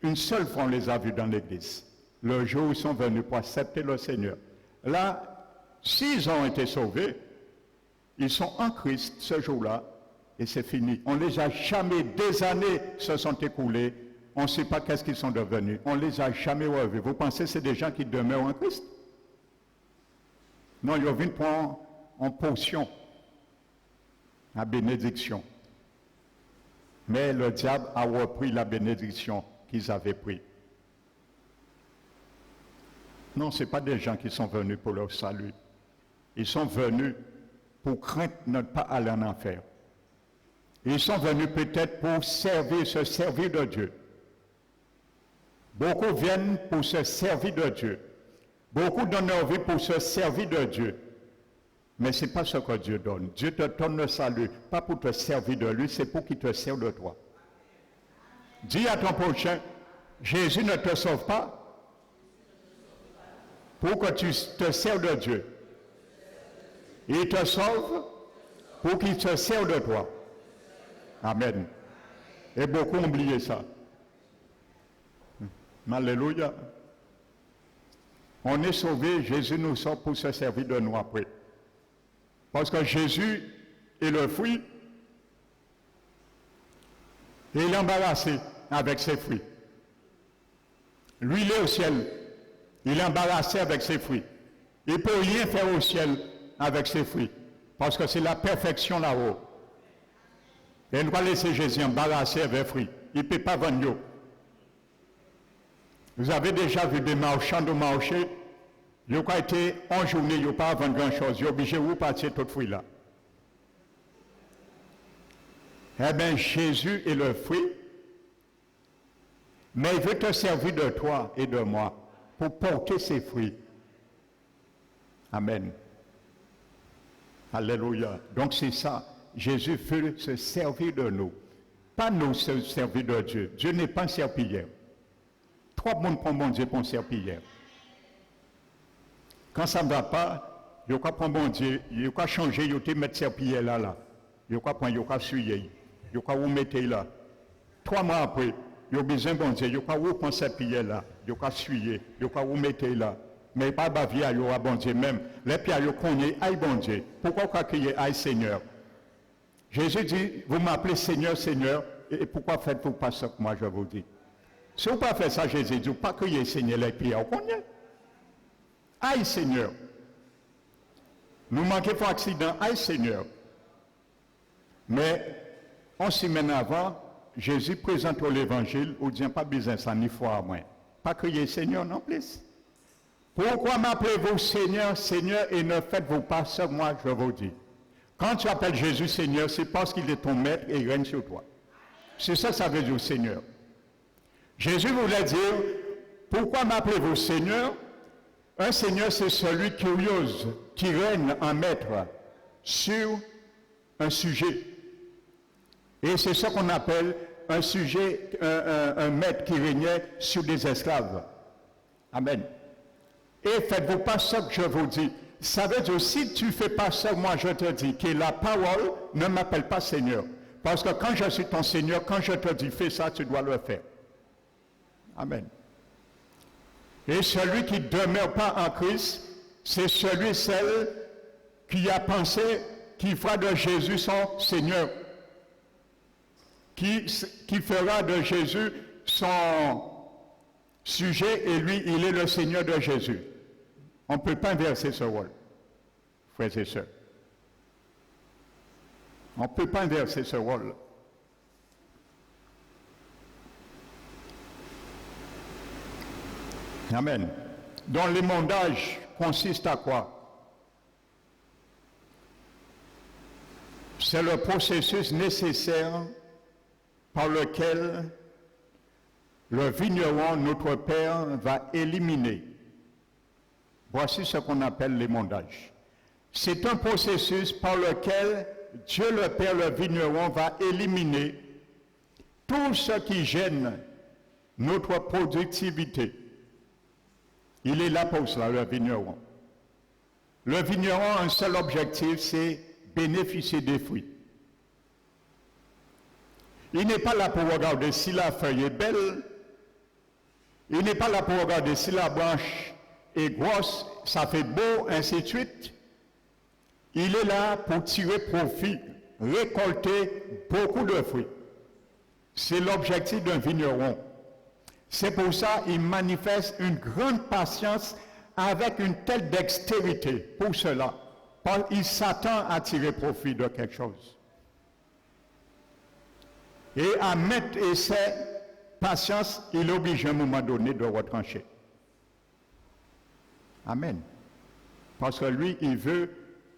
Une seule fois on les a vus dans l'église. Le jour où ils sont venus pour accepter le Seigneur. Là, s'ils ont été sauvés, ils sont en Christ ce jour-là et c'est fini. On ne les a jamais, des années se sont écoulées. On ne sait pas qu'est-ce qu'ils sont devenus. On ne les a jamais revus. Vous pensez que c'est des gens qui demeurent en Christ? Non, ils viennent prendre en potion la bénédiction. Mais le diable a repris la bénédiction qu'ils avaient prise. Non, ce n'est pas des gens qui sont venus pour leur salut. Ils sont venus pour craindre de ne pas aller en enfer. Ils sont venus peut-être pour se servir de Dieu. Beaucoup viennent pour se servir de Dieu. Beaucoup donnent leur vie pour se servir de Dieu. Mais ce n'est pas ce que Dieu donne. Dieu te donne le salut, pas pour te servir de lui, c'est pour qu'il te serve de toi. Dis à ton prochain, Jésus ne te sauve pas pour que tu te serves de Dieu. Il te sauve pour qu'il te serve de toi. Amen. Et beaucoup ont oublié ça. Alléluia. On est sauvé, Jésus nous sauve pour se servir de nous après. Parce que Jésus est le fruit et il est embarrassé avec ses fruits. Lui, il est au ciel. Il est embarrassé avec ses fruits. Il ne peut rien faire au ciel avec ses fruits. Parce que c'est la perfection là-haut. Et on va laisser Jésus embarrassé avec les fruits. Il ne peut pas vendre. Vous avez déjà vu des marchands de marché. Ils ont été en journée, ils n'ont pas vendre grand-chose. Ils sont obligés de partir tous les fruits là. Eh bien, Jésus est le fruit. Mais il veut te servir de toi et de moi pour porter ses fruits. Amen. Alléluia. Donc c'est ça. Jésus veut se servir de nous. Pas nous se servir de Dieu. Dieu n'est pas un serpillière. Trois personnes prennent bon Dieu pour un serpillière. Quand ça ne va pas, il y a qu'à prendre bon Dieu, il y a qu'à changer, il y a qu'à mettre serpillière là. Il y a qu'à prendre, il y a qu'à suyer. Il y a qu'à vous mettre là. 3 mois après, il y a besoin de bon Dieu, il y a qu'à vous prendre serpillière là. Il y a qu'à suyer, il y a qu'à vous mettre là. Mais pas bavier à y bon Dieu même. Les pierres, ils connaissent, aïe bon Dieu. Pourquoi vous criez aïe Seigneur? Jésus dit, vous m'appelez Seigneur, Seigneur, et pourquoi faites-vous pas ça que moi je vous dis? Si vous ne faites pas ça, Jésus dit, vous ne pas crier Seigneur les pierres, vous connaissez? Aïe Seigneur. Nous manquons pour accident, aïe Seigneur. Mais, en semaine avant, Jésus présente l'évangile, où dit pas besoin de ça, ni foi à moi. Pas crier Seigneur non plus. Pourquoi m'appelez-vous Seigneur, Seigneur, et ne faites-vous pas ce que moi je vous dis? Quand tu appelles Jésus Seigneur, c'est parce qu'il est ton maître et il règne sur toi. C'est ça que ça veut dire Seigneur. Jésus voulait dire, pourquoi m'appelez-vous Seigneur? Un Seigneur, c'est celui curieuse qui règne en maître sur un sujet. Et c'est ça qu'on appelle un sujet, un maître qui régnait sur des esclaves. Amen. Et faites-vous pas ce que je vous dis. Ça veut dire, si tu ne fais pas ça, moi je te dis que la parole ne m'appelle pas Seigneur. Parce que quand je suis ton Seigneur, quand je te dis fais ça, tu dois le faire. Amen. Et celui qui ne demeure pas en Christ, c'est celui, celle qui a pensé qu'il fera de Jésus son Seigneur. Qui fera de Jésus son sujet et lui, il est le Seigneur de Jésus. On ne peut pas inverser ce rôle, frères et sœurs. On ne peut pas inverser ce rôle. Amen. Donc l'émondage consiste à quoi? C'est le processus nécessaire par lequel le vigneron, notre Père, va éliminer. Voici ce qu'on appelle l'émondage. C'est un processus par lequel Dieu le Père, le vigneron, va éliminer tout ce qui gêne notre productivité. Il est là pour cela, le vigneron. Le vigneron a un seul objectif, c'est bénéficier des fruits. Il n'est pas là pour regarder si la feuille est belle. Il n'est pas là pour regarder si la branche est grosse, ça fait beau, ainsi de suite. Il est là pour tirer profit, récolter beaucoup de fruits. C'est l'objectif d'un vigneron. C'est pour ça qu'il manifeste une grande patience avec une telle dextérité pour cela. Il s'attend à tirer profit de quelque chose. Et à mettre essai, patience, il oblige à un moment donné de retrancher. Amen. Parce que lui, il veut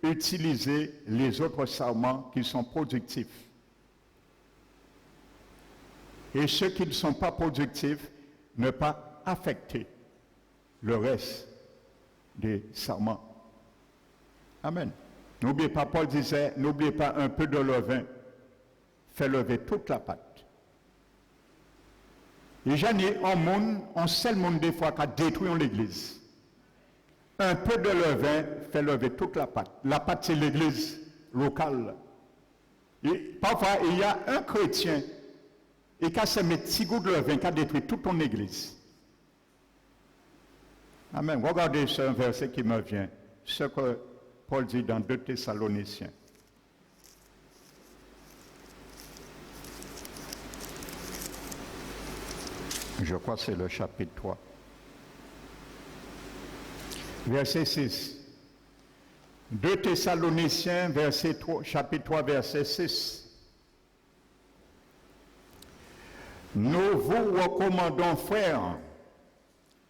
utiliser les autres sarments qui sont productifs. Et ceux qui ne sont pas productifs, ne pas affecter le reste des sarments. Amen. N'oubliez pas, Paul disait, n'oubliez pas un peu de levain, fait lever toute la pâte. Et j'en ai un monde, un seul monde des fois qui a détruit l'église. Un peu de levain fait lever toute la pâte. La pâte, c'est l'église locale. Et parfois, il y a un chrétien et qui a se met petit goût de levain qui a détruit toute ton église. Amen. Regardez ce verset qui me vient. Ce que Paul dit dans 2 Thessaloniciens. Je crois que c'est le chapitre 3. verset 6. 2 Thessaloniciens, chapitre 3, verset 6. Nous vous recommandons, frères,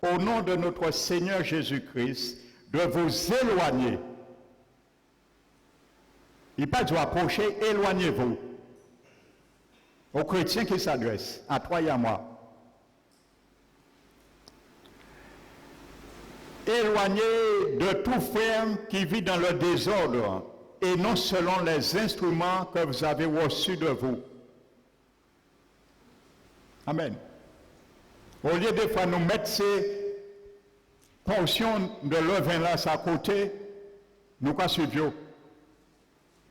au nom de notre Seigneur Jésus-Christ, de vous éloigner. Il n'est pas dit approcher, éloignez-vous. Aux chrétiens qui s'adressent, à toi et à moi. Éloignez de tout frère qui vit dans le désordre et non selon les instruments que vous avez reçus de vous. Amen. Au lieu de fois nous mettre ces portions de levain là à côté, nous quoi suivons.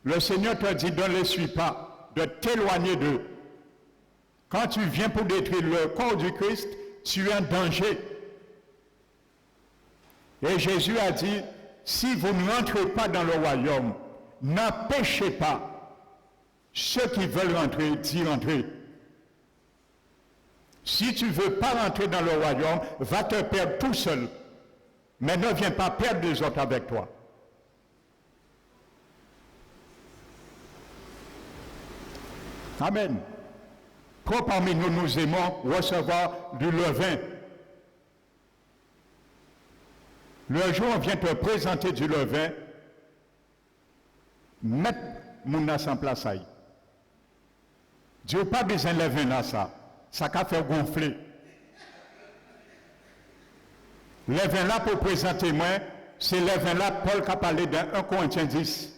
Le Seigneur te dit, ne les suis pas, de t'éloigner d'eux. Quand tu viens pour détruire le corps du Christ, tu es en danger. Et Jésus a dit, si vous ne rentrez pas dans le royaume, n'empêchez pas ceux qui veulent rentrer d'y rentrer. Si tu ne veux pas rentrer dans le royaume, va te perdre tout seul. Mais ne viens pas perdre les autres avec toi. Amen. Trop parmi nous, nous aimons recevoir du levain. Le jour où on vient te présenter du levain, mettre mon nas en place. Dieu n'a pas besoin de levain là, ça va faire gonfler. Levain là pour présenter moi, c'est levain là Paul qui a parlé dans 1 Corinthiens 10.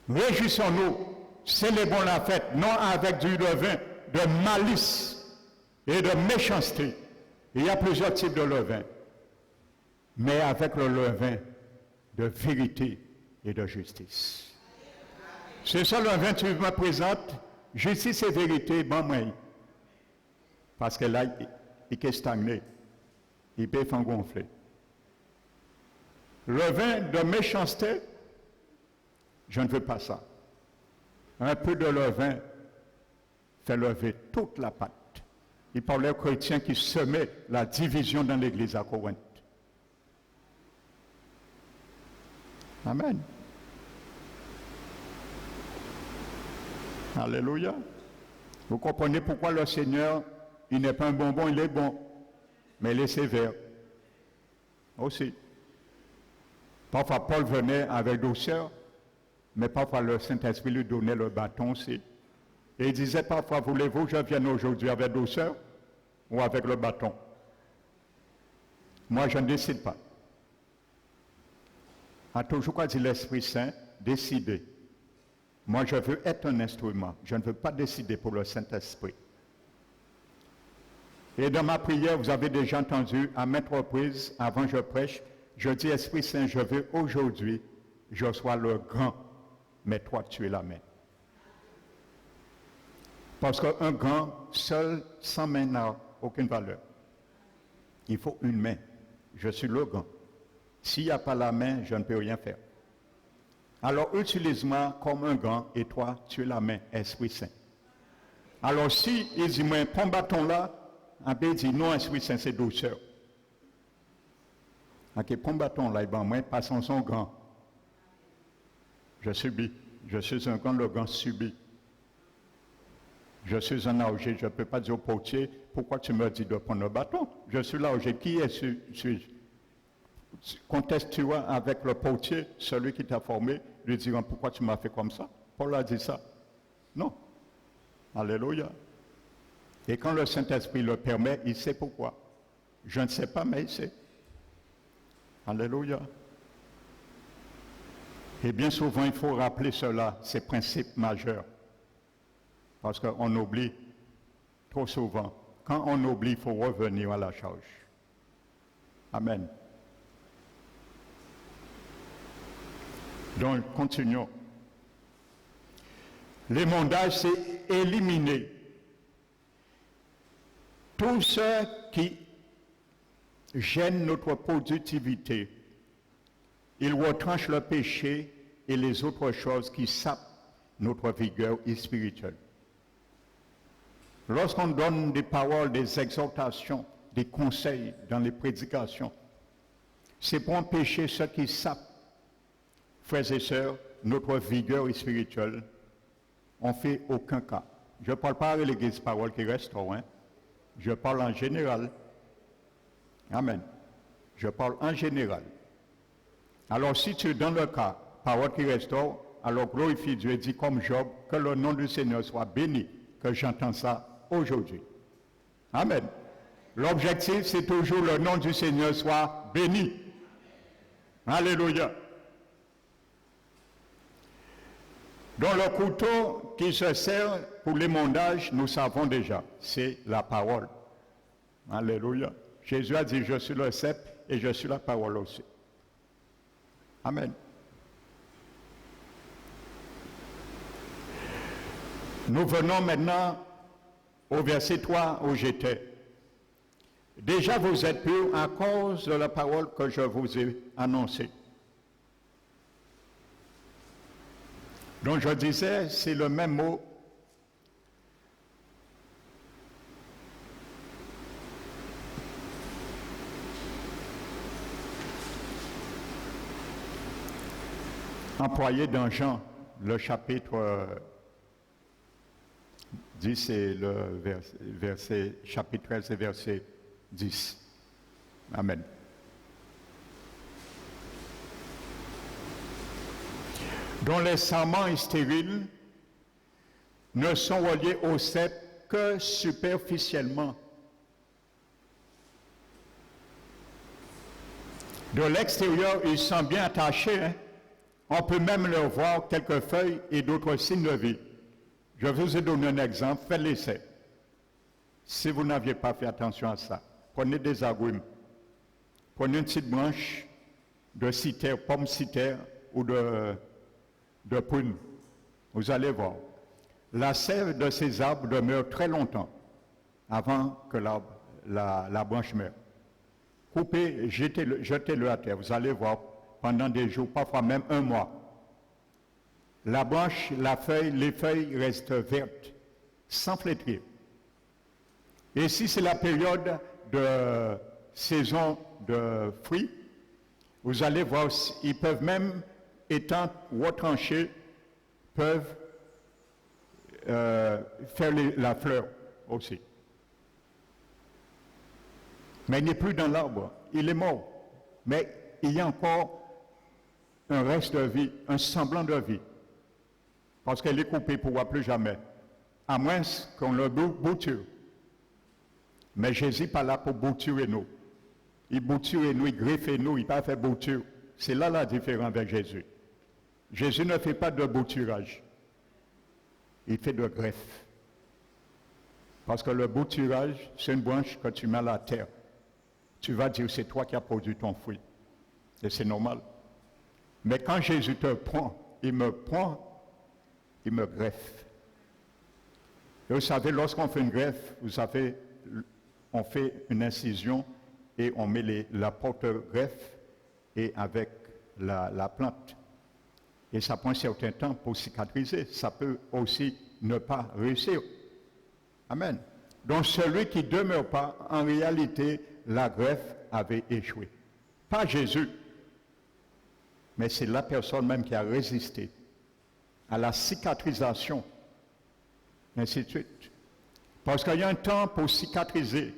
Réjouissons-nous. Célébrons la fête, non avec du levain, de malice et de méchanceté. Il y a plusieurs types de levain, mais avec le levain de vérité et de justice. C'est ça le levain, tu me présentes, justice et vérité, bon moi. Parce que là, il est stagné, il peut faire gonfler. Levain de méchanceté, je ne veux pas ça. Un peu de levain fait lever toute la pâte. Il parlait aux chrétiens qui semaient la division dans l'église à Corinthe. Amen. Alléluia. Vous comprenez pourquoi le Seigneur, il n'est pas un bonbon, il est bon, mais il est sévère. Aussi. Parfois, Paul venait avec douceur, mais parfois le Saint-Esprit lui donnait le bâton aussi. Et il disait parfois, voulez-vous que je vienne aujourd'hui avec douceur ou avec le bâton? Moi, je ne décide pas. A toujours quoi dit l'Esprit Saint, décider. Moi, je veux être un instrument. Je ne veux pas décider pour le Saint-Esprit. Et dans ma prière, vous avez déjà entendu à maintes reprises, avant que je prêche, je dis, Esprit Saint, je veux aujourd'hui, je sois le grand, mais toi, tu es la main. Parce qu'un grand, seul, sans main, n'a aucune valeur. Il faut une main. Je suis le grand. S'il n'y a pas la main, je ne peux rien faire. Alors, utilise-moi comme un grand, et toi, tu es la main, Esprit Saint. Alors, si il dit, moi, prends bâton là, il dit, non, Esprit Saint, c'est douceur. Ok, prends bâton là, et ben, moi, passons son grand. Je subis. Je suis un grand, le grand subit. Je suis un âgé, je ne peux pas dire au portier, pourquoi tu me dis de prendre le bâton? Je suis l'âgé, qui est-ce? Conteste-tu avec le portier, celui qui t'a formé, lui dirant pourquoi tu m'as fait comme ça? Paul a dit ça. Non. Alléluia. Et quand le Saint-Esprit le permet, il sait pourquoi. Je ne sais pas, mais il sait. Alléluia. Et bien souvent, il faut rappeler cela, ces principes majeurs. Parce qu'on oublie trop souvent. Quand on oublie, il faut revenir à la charge. Amen. Donc, continuons. L'émondage, c'est éliminer tout ce qui gêne notre productivité. Il retranche le péché et les autres choses qui sapent notre vigueur spirituelle. Lorsqu'on donne des paroles, des exhortations, des conseils dans les prédications, C'est pour empêcher ceux qui sapent, frères et sœurs, notre vigueur spirituelle. On ne fait aucun cas. Je ne parle pas de l'église parole qui restaure, hein. Je parle en général. Amen. Je parle en général. Alors si tu es dans le cas, parole qui restaure, alors glorifie Dieu et dis comme Job, que le nom du Seigneur soit béni, que j'entends ça aujourd'hui. Amen. L'objectif, c'est toujours le nom du Seigneur soit béni. Alléluia. Donc le couteau qui se sert pour l'émondage, nous savons déjà, c'est la parole. Alléluia. Jésus a dit, je suis le cep et je suis la parole aussi. Amen. Nous venons maintenant au verset 3 où j'étais. Déjà vous êtes purs à cause de la parole que je vous ai annoncée. Donc je disais, c'est le même mot. Employé dans Jean, le chapitre 10 et le verset, chapitre 13 et verset 10. Amen. Dont les serments stériles ne sont reliés au cep que superficiellement. De l'extérieur, ils sont bien attachés. Hein? On peut même leur voir quelques feuilles et d'autres signes de vie. Je vous ai donné un exemple, faites l'essai. Si vous n'aviez pas fait attention à ça, prenez des agrumes, prenez une petite branche de citer, pomme citer ou de prune. Vous allez voir. La sève de ces arbres demeure très longtemps avant que la branche meure. Coupez, jetez-le à terre. Vous allez voir pendant des jours, parfois même un mois. La branche, la feuille, les feuilles restent vertes, sans flétrir. Et si c'est la période de saison de fruits, vous allez voir, ils peuvent même, étant retranchés, peuvent faire la fleur aussi. Mais il n'est plus dans l'arbre, il est mort. Mais il y a encore un reste de vie, un semblant de vie. Parce qu'elle est coupée pour voir plus jamais. À moins qu'on le bouture. Mais Jésus n'est pas là pour bouturer nous. Il bouture nous, il greffe nous, il n'a pas fait bouture. C'est là la différence avec Jésus. Jésus ne fait pas de bouturage. Il fait de greffe. Parce que le bouturage, c'est une branche que tu mets à la terre. Tu vas dire, c'est toi qui as produit ton fruit. Et c'est normal. Mais quand Jésus te prend, il me greffe. Et vous savez, lorsqu'on fait une greffe, vous savez, on fait une incision et on met la porte-greffe et avec la plante. Et ça prend un certain temps pour cicatriser. Ça peut aussi ne pas réussir. Amen. Donc celui qui ne demeure pas, en réalité, la greffe avait échoué. Pas Jésus, mais c'est la personne même qui a résisté à la cicatrisation, ainsi de suite. Parce qu'il y a un temps pour cicatriser,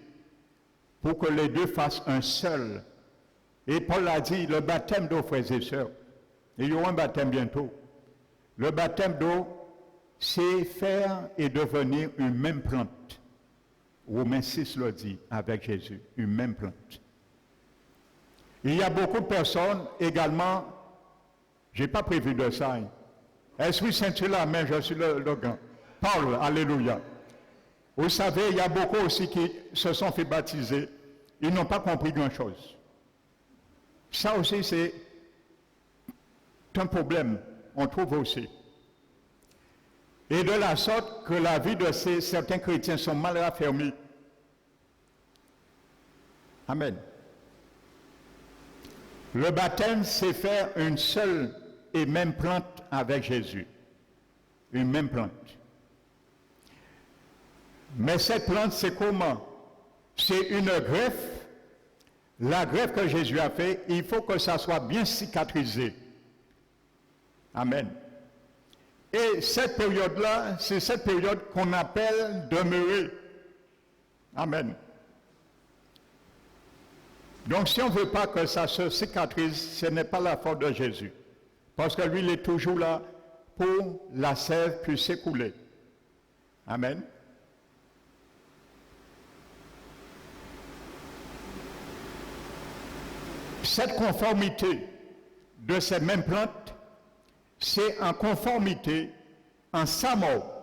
pour que les deux fassent un seul. Et Paul a dit, le baptême d'eau, frères et sœurs, il y aura un baptême bientôt. Le baptême d'eau, c'est faire et devenir une même plante. Romains 6 le dit avec Jésus, une même plante. Il y a beaucoup de personnes également, je n'ai pas prévu de ça. Hein. Esprit Saint, tu es là, mais je suis le grand. Parle, alléluia. Vous savez, il y a beaucoup aussi qui se sont fait baptiser. Ils n'ont pas compris grand-chose. Ça aussi, c'est un problème. On trouve aussi. Et de la sorte que la vie de certains chrétiens sont mal raffermis. Amen. Le baptême, c'est faire une seule et même plante avec Jésus. Une même plante. Mais cette plante, c'est comment? C'est une greffe la greffe que Jésus a fait, il faut que ça soit bien cicatrisé. Amen. Et cette période-là, c'est cette période qu'on appelle demeurer. Amen. Donc si on ne veut pas que ça se cicatrise, ce n'est pas la faute de Jésus. Parce que lui, il est toujours là pour la sève puisse s'écouler. Amen. Cette conformité de ces mêmes plantes, c'est en conformité en sa mort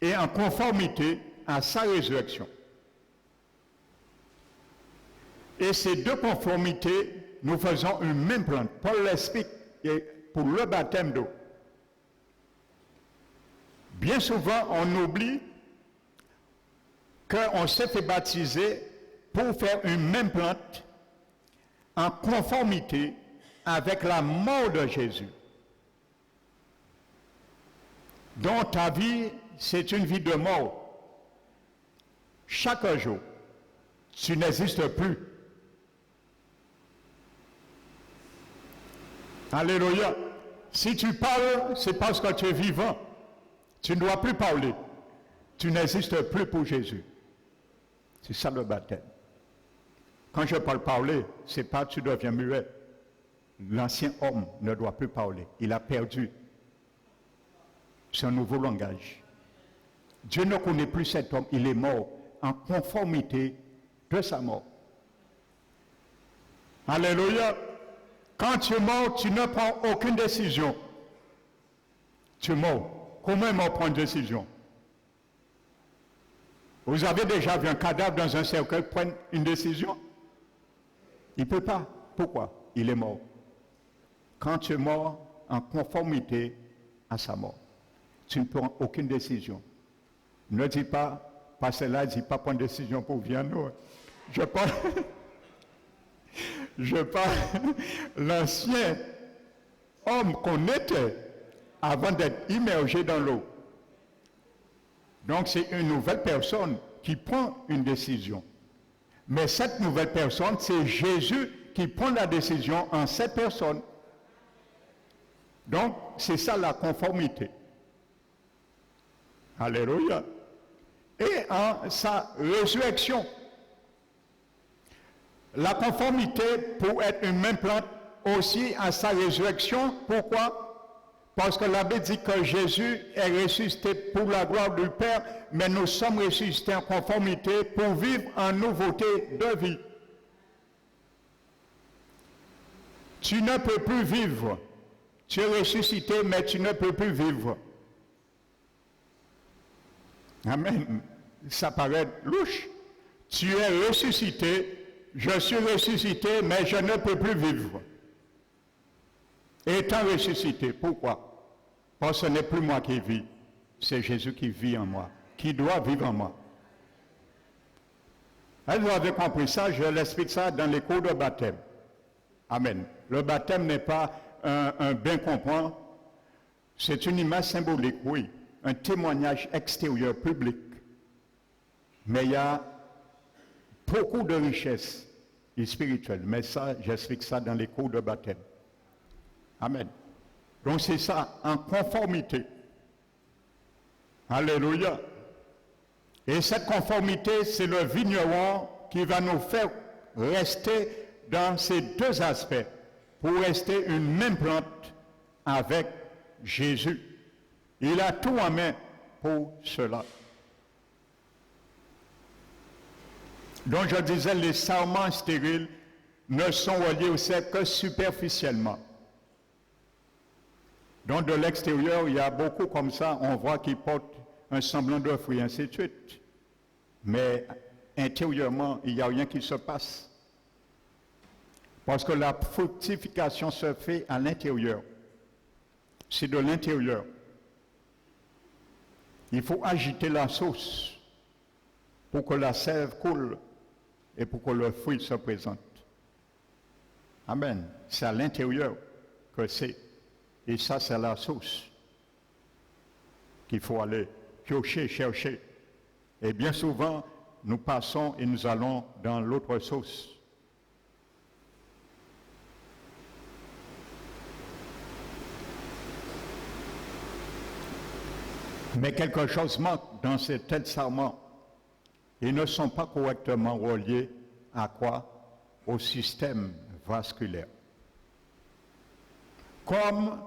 et en conformité à sa résurrection. Et ces deux conformités, nous faisons une même plante. Paul l'explique pour le baptême d'eau. Bien souvent, on oublie qu'on s'est fait baptiser pour faire une même plante en conformité avec la mort de Jésus. Donc ta vie, c'est une vie de mort. Chaque jour, tu n'existes plus. Alléluia. Si tu parles, c'est parce que tu es vivant. Tu ne dois plus parler. Tu n'existes plus pour Jésus. C'est ça le baptême. Quand je parle parler, c'est pas que tu deviens muet. L'ancien homme ne doit plus parler. Il a perdu. C'est un nouveau langage. Dieu ne connaît plus cet homme. Il est mort en conformité de sa mort. Alléluia. Quand tu es mort, tu ne prends aucune décision. Tu es mort. Comment est mort prend une décision? Vous avez déjà vu un cadavre dans un cercueil prendre une décision? Il ne peut pas. Pourquoi? Il est mort. Quand tu es mort en conformité à sa mort, tu ne prends aucune décision. Ne dis pas, parce que là, il ne dit pas prendre décision pour Viano. Je parle l'ancien homme qu'on était avant d'être immergé dans l'eau. Donc c'est une nouvelle personne qui prend une décision. Mais cette nouvelle personne, c'est Jésus qui prend la décision en cette personne. Donc c'est ça la conformité. Alléluia. Et en sa résurrection, la conformité pour être une même plante aussi à sa résurrection. Pourquoi? Parce que la Bible dit que Jésus est ressuscité pour la gloire du Père, mais nous sommes ressuscités en conformité pour vivre en nouveauté de vie. Tu ne peux plus vivre. Tu es ressuscité, mais tu ne peux plus vivre. Amen. Ça paraît louche. Tu es ressuscité. Je suis ressuscité, mais je ne peux plus vivre. Étant ressuscité, pourquoi? Parce que ce n'est plus moi qui vis, c'est Jésus qui vit en moi, qui doit vivre en moi. Vous avez compris ça, je l'explique ça dans les cours de baptême. Amen. Le baptême n'est pas un bien comprendre, c'est une image symbolique, oui, un témoignage extérieur, public. Mais il y a beaucoup de richesses spirituelles, mais ça, j'explique ça dans les cours de baptême. Amen. Donc c'est ça, en conformité. Alléluia. Et cette conformité, c'est le vigneron qui va nous faire rester dans ces deux aspects, pour rester une même plante avec Jésus. Il a tout en main pour cela. Donc je disais, les sarments stériles ne sont reliés au cercle que superficiellement. Donc de l'extérieur, il y a beaucoup comme ça, on voit qu'ils portent un semblant de fruit, ainsi de suite. Mais intérieurement, il n'y a rien qui se passe. Parce que la fructification se fait à l'intérieur. C'est de l'intérieur. Il faut agiter la sauce pour que la sève coule et pour que le fruit se présente. Amen. C'est à l'intérieur que c'est. Et ça, c'est la sauce qu'il faut aller piocher, chercher. Et bien souvent, nous passons et nous allons dans l'autre sauce. Mais quelque chose manque dans ces tels serments. Ils ne sont pas correctement reliés à quoi? Au système vasculaire. Comme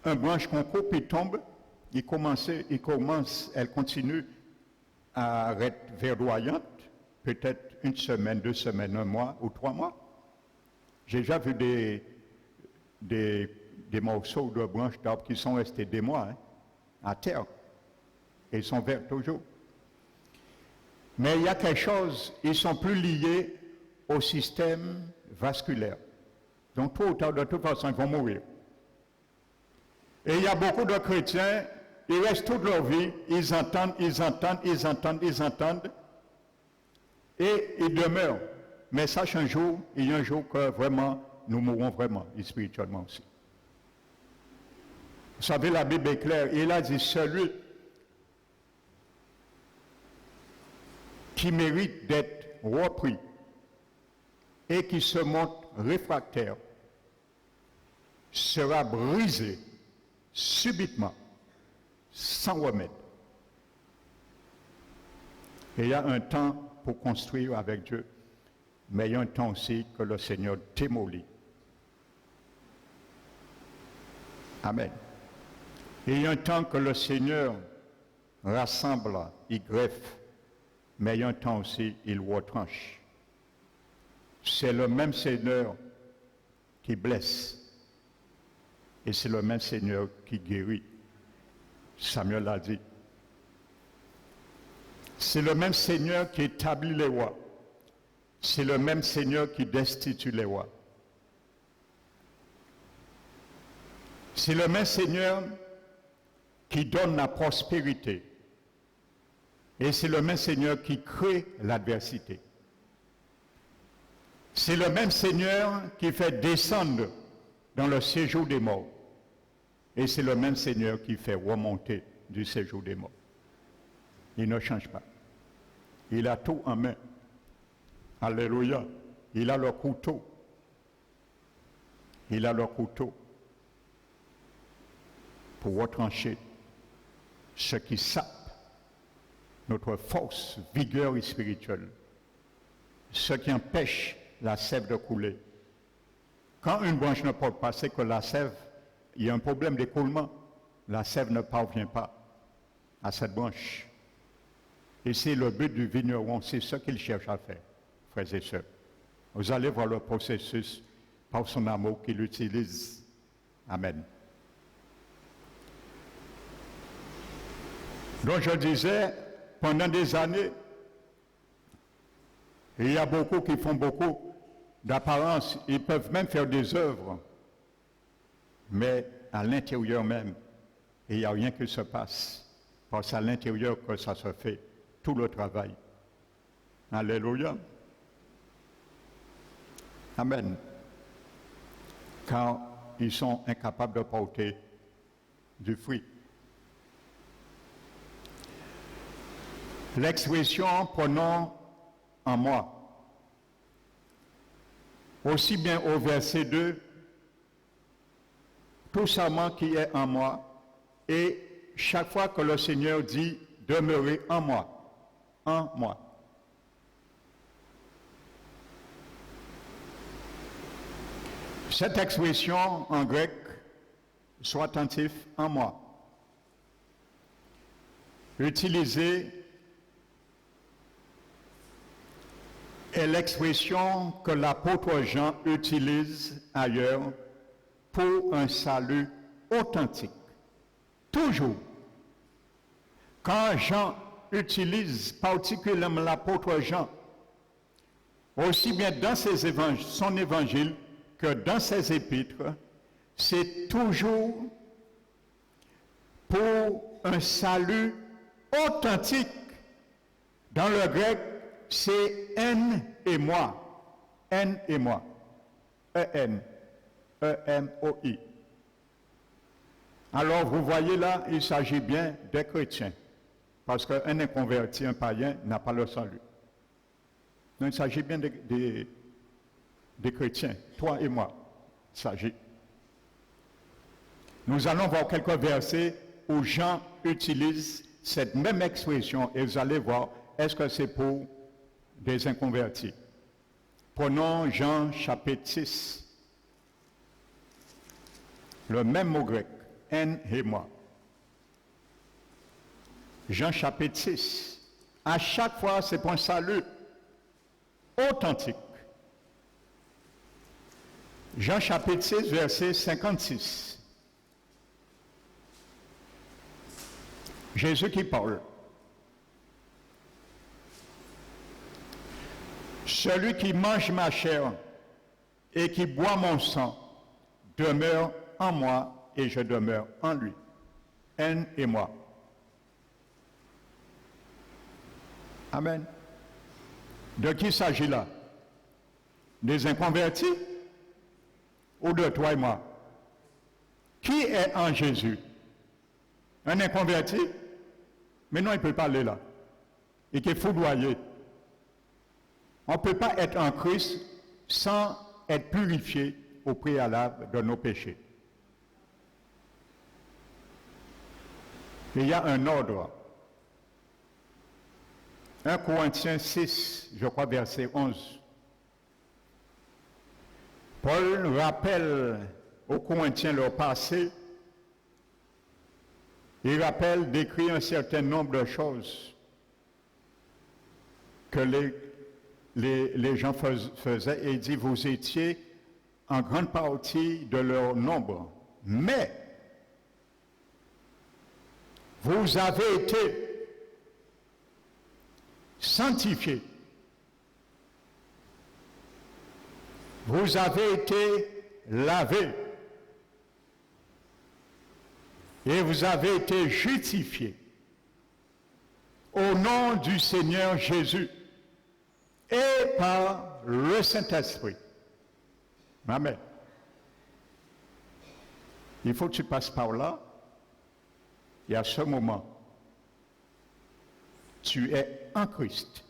une branche qu'on coupe, il tombe, elle continue à être verdoyante, peut-être une semaine, 2 semaines, 1 mois ou 3 mois. J'ai déjà vu des morceaux de branches d'arbres qui sont restés des mois à terre. Et ils sont verts toujours. Mais il y a quelque chose, ils sont plus liés au système vasculaire. Donc tôt ou tard, de toute façon, ils vont mourir. Et il y a beaucoup de chrétiens, ils restent toute leur vie, ils entendent, et ils demeurent. Mais sache un jour, il y a un jour que vraiment, nous mourrons vraiment, et spirituellement aussi. Vous savez, la Bible est claire, il a dit celui qui mérite d'être repris et qui se montre réfractaire sera brisé subitement, sans remède. Et il y a un temps pour construire avec Dieu, mais il y a un temps aussi que le Seigneur démolit. Amen. Et il y a un temps que le Seigneur rassemble, il greffe, mais il y a un temps aussi, il retranche. C'est le même Seigneur qui blesse. Et c'est le même Seigneur qui guérit. Samuel l'a dit. C'est le même Seigneur qui établit les rois. C'est le même Seigneur qui destitue les rois. C'est le même Seigneur qui donne la prospérité. Et c'est le même Seigneur qui crée l'adversité. C'est le même Seigneur qui fait descendre dans le séjour des morts. Et c'est le même Seigneur qui fait remonter du séjour des morts. Il ne change pas. Il a tout en main. Alléluia. Il a le couteau. Il a le couteau pour retrancher ce qui sape notre force, vigueur spirituelle, ce qui empêche la sève de couler. Quand une branche ne porte pas, c'est que la sève, il y a un problème d'écoulement. La sève ne parvient pas à cette branche. Et c'est le but du vigneron, c'est ce qu'il cherche à faire, frères et sœurs. Vous allez voir le processus par son amour qu'il utilise. Amen. Donc je disais, pendant des années, il y a beaucoup qui font beaucoup d'apparence, ils peuvent même faire des œuvres, mais à l'intérieur même, il n'y a rien qui se passe, parce que c'est à l'intérieur que ça se fait, tout le travail. Alléluia. Amen. Car ils sont incapables de porter du fruit. L'expression « prenons en moi », aussi bien au verset 2, tout serment qui est en moi, et chaque fois que le Seigneur dit « demeurez en moi », en moi. Cette expression en grec, « sois attentif en moi », utilisée est l'expression que l'apôtre Jean utilise ailleurs pour un salut authentique. Toujours. Quand Jean utilise particulièrement l'apôtre Jean, aussi bien dans son évangile que dans ses épîtres, c'est toujours pour un salut authentique. Dans le grec, c'est N et moi. N et moi. E-N. E-M-O-I. Alors, vous voyez là, il s'agit bien des chrétiens. Parce qu'un inconverti, un païen, n'a pas le salut. Donc, il s'agit bien des chrétiens, toi et moi. Il s'agit. Nous allons voir quelques versets où Jean utilise cette même expression et vous allez voir, est-ce que c'est pour des inconvertis? Prenons Jean chapitre 6. Le même mot grec, en et moi. Jean chapitre 6. À chaque fois, c'est pour un salut authentique. Jean chapitre 6, verset 56. Jésus qui parle. Celui qui mange ma chair et qui boit mon sang demeure en moi et je demeure en lui. En et moi. Amen. De qui s'agit là? Des inconvertis ou de toi et moi? Qui est en Jésus? Un inconverti? Mais non, il ne peut pas aller là. Il est foudroyé. On ne peut pas être en Christ sans être purifié au préalable de nos péchés. Et il y a un ordre. 1 Corinthiens 6, je crois, verset 11. Paul rappelle aux Corinthiens leur passé. Il rappelle, décrit un certain nombre de choses que les gens faisaient et il dit, vous étiez en grande partie de leur nombre. Mais vous avez été sanctifiés. Vous avez été lavés. Et vous avez été justifiés au nom du Seigneur Jésus et par le Saint-Esprit. Amen. Il faut que tu passes par là. Et à ce moment, tu es en Christ.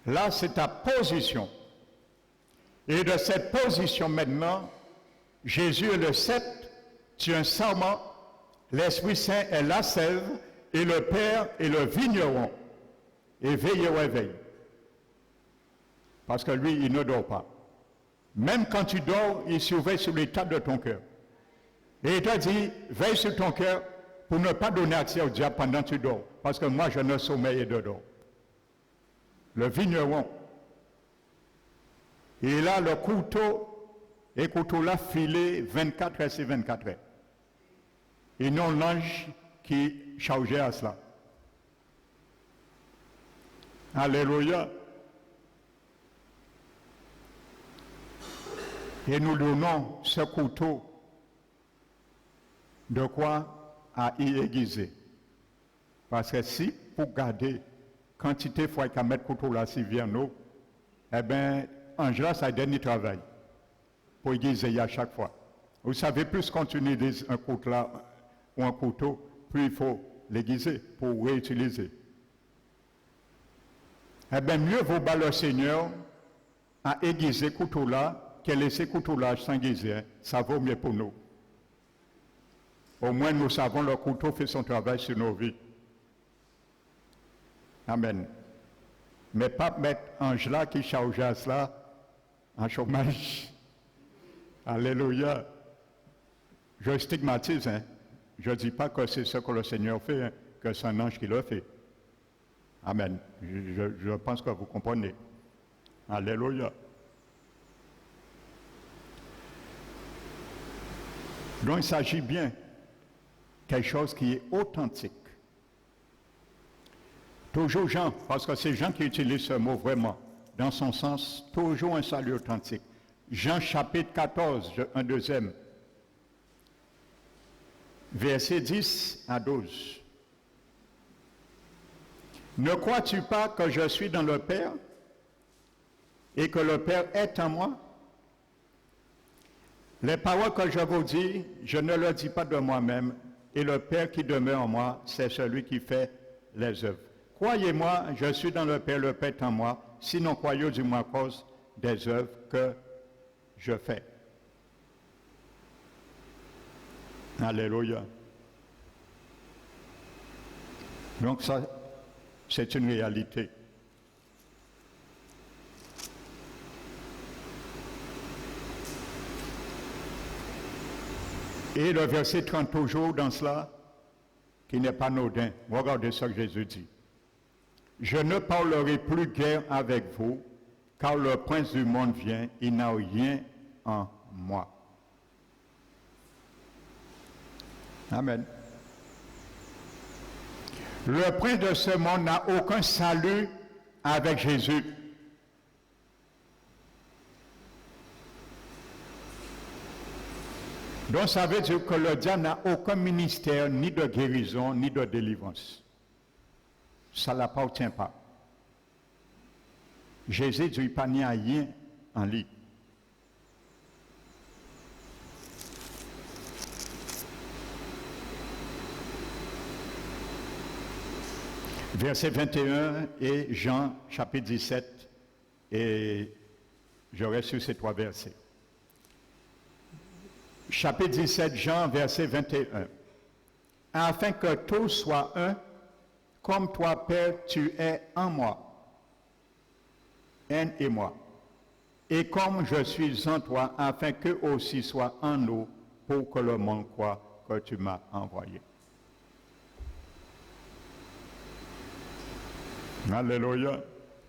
Là, c'est ta position. Et de cette position maintenant, Jésus est le sceptre, tu es un sarment, l'Esprit Saint est la sève, et le Père est le vigneron. Et veille au réveil. Parce que lui, il ne dort pas. Même quand tu dors, il surveille sur l'état de ton cœur. Et il t'a dit, veille sur ton cœur pour ne pas donner accès au diable pendant que tu dors. Parce que moi, je ne sommeille et de dors. Le vigneron. Et là, le couteau, et couteau là, filé 24 heures sur 24 heures. Et non l'ange qui chargeait à cela. Alléluia. Et nous donnons ce couteau de quoi à y aiguiser. Parce que si, pour garder quantité fois qu'à mettre couteau là, si vient nous, eh bien, ange là, ça a dernier travail pour aiguiser à chaque fois. Vous savez, plus qu'on utilise un couteau là ou un couteau, plus il faut l'aiguiser pour réutiliser. Eh bien, mieux vaut battre le Seigneur à aiguiser couteau là que laisser couteau là sans aiguiser. Hein. Ça vaut mieux pour nous. Au moins, nous savons le couteau fait son travail sur nos vies. Amen. Mais pas mettre ange là qui charge à cela en chômage. Alléluia. Je stigmatise, hein. Je ne dis pas que c'est ce que le Seigneur fait, hein, que c'est un ange qui le fait. Amen. Je pense que vous comprenez. Alléluia. Donc il s'agit bien quelque chose qui est authentique. Toujours Jean, parce que c'est Jean qui utilise ce mot vraiment, dans son sens, toujours un salut authentique. Jean chapitre 14, un deuxième, versets 10 à 12. Ne crois-tu pas que je suis dans le Père et que le Père est en moi? Les paroles que je vous dis, je ne les dis pas de moi-même, et le Père qui demeure en moi, c'est celui qui fait les œuvres. Croyez-moi, je suis dans le Père est en moi, sinon croyez du moins à cause des œuvres que je fais. Alléluia. Donc ça, c'est une réalité. Et le verset 30 toujours dans cela, qui n'est pas anodin. Regardez ce que Jésus dit. Je ne parlerai plus guère avec vous, car le prince du monde vient, il n'a rien en moi. Amen. Le prince de ce monde n'a aucun salut avec Jésus. Donc ça veut dire que le diable n'a aucun ministère ni de guérison ni de délivrance. Ça ne l'appartient pas. Jésus dit pas ni à rien en lui. Verset 21 et Jean chapitre 17, et je reste sur ces trois versets. Chapitre 17, Jean, verset 21. Afin que tous soient un, comme toi, Père, tu es en moi, un et moi, et comme je suis en toi, afin qu'eux aussi soient en nous, pour que le monde croie que tu m'as envoyé. Alléluia.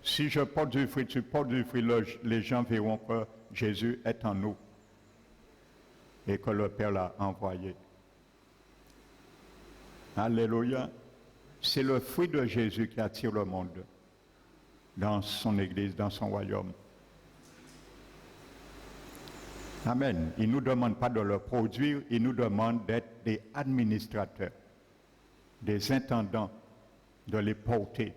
Si je porte du fruit, tu portes du fruit, les gens verront que Jésus est en nous et que le Père l'a envoyé. Alléluia. C'est le fruit de Jésus qui attire le monde dans son Église, dans son royaume. Amen. Il ne nous demande pas de le produire, il nous demande d'être des administrateurs, des intendants, de les porter.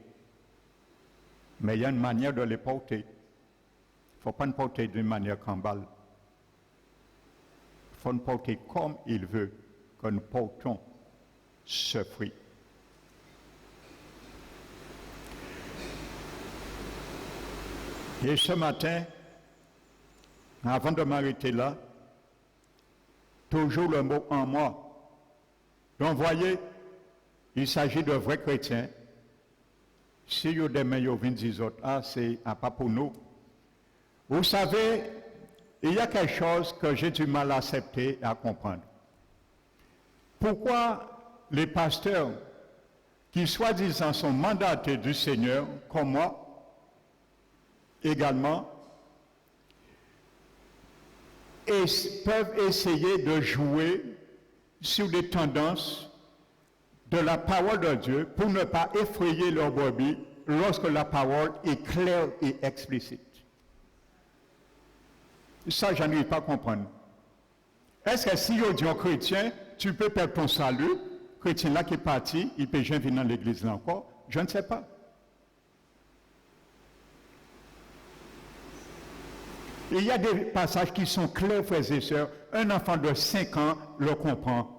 Mais il y a une manière de les porter. Il ne faut pas nous porter d'une manière cambale. Il faut nous porter comme il veut que nous portons ce fruit. Et ce matin, avant de m'arrêter là, toujours le mot en moi. Donc voyez, il s'agit de vrais chrétiens. Si vous demain vous venez dire ah c'est pas pour nous. Vous savez, il y a quelque chose que j'ai du mal à accepter et à comprendre. Pourquoi les pasteurs qui soi-disant sont mandatés du Seigneur, comme moi, également, peuvent essayer de jouer sur des tendances de la parole de Dieu pour ne pas effrayer leur brebis lorsque la parole est claire et explicite. Ça, je n'arrive pas à comprendre. Est-ce que si on dit aux chrétiens, tu peux perdre ton salut, chrétien là qui est parti, il peut jamais venir dans l'église là encore? Je ne sais pas. Il y a des passages qui sont clairs, frères et sœurs. Un enfant de 5 ans le comprend.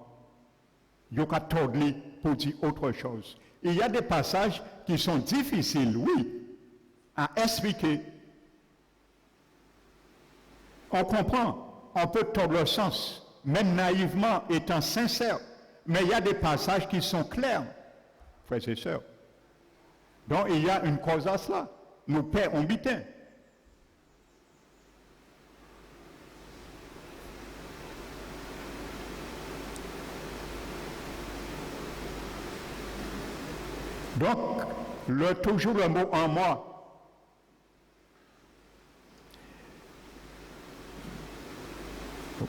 Il y a tordre pour dire autre chose. Il y a des passages qui sont difficiles, oui, à expliquer. On comprend, on peut tordre le sens, même naïvement, étant sincère. Mais il y a des passages qui sont clairs, frères et sœurs. Donc il y a une cause à cela. Nos pères ont bitin. Donc, toujours le mot en moi.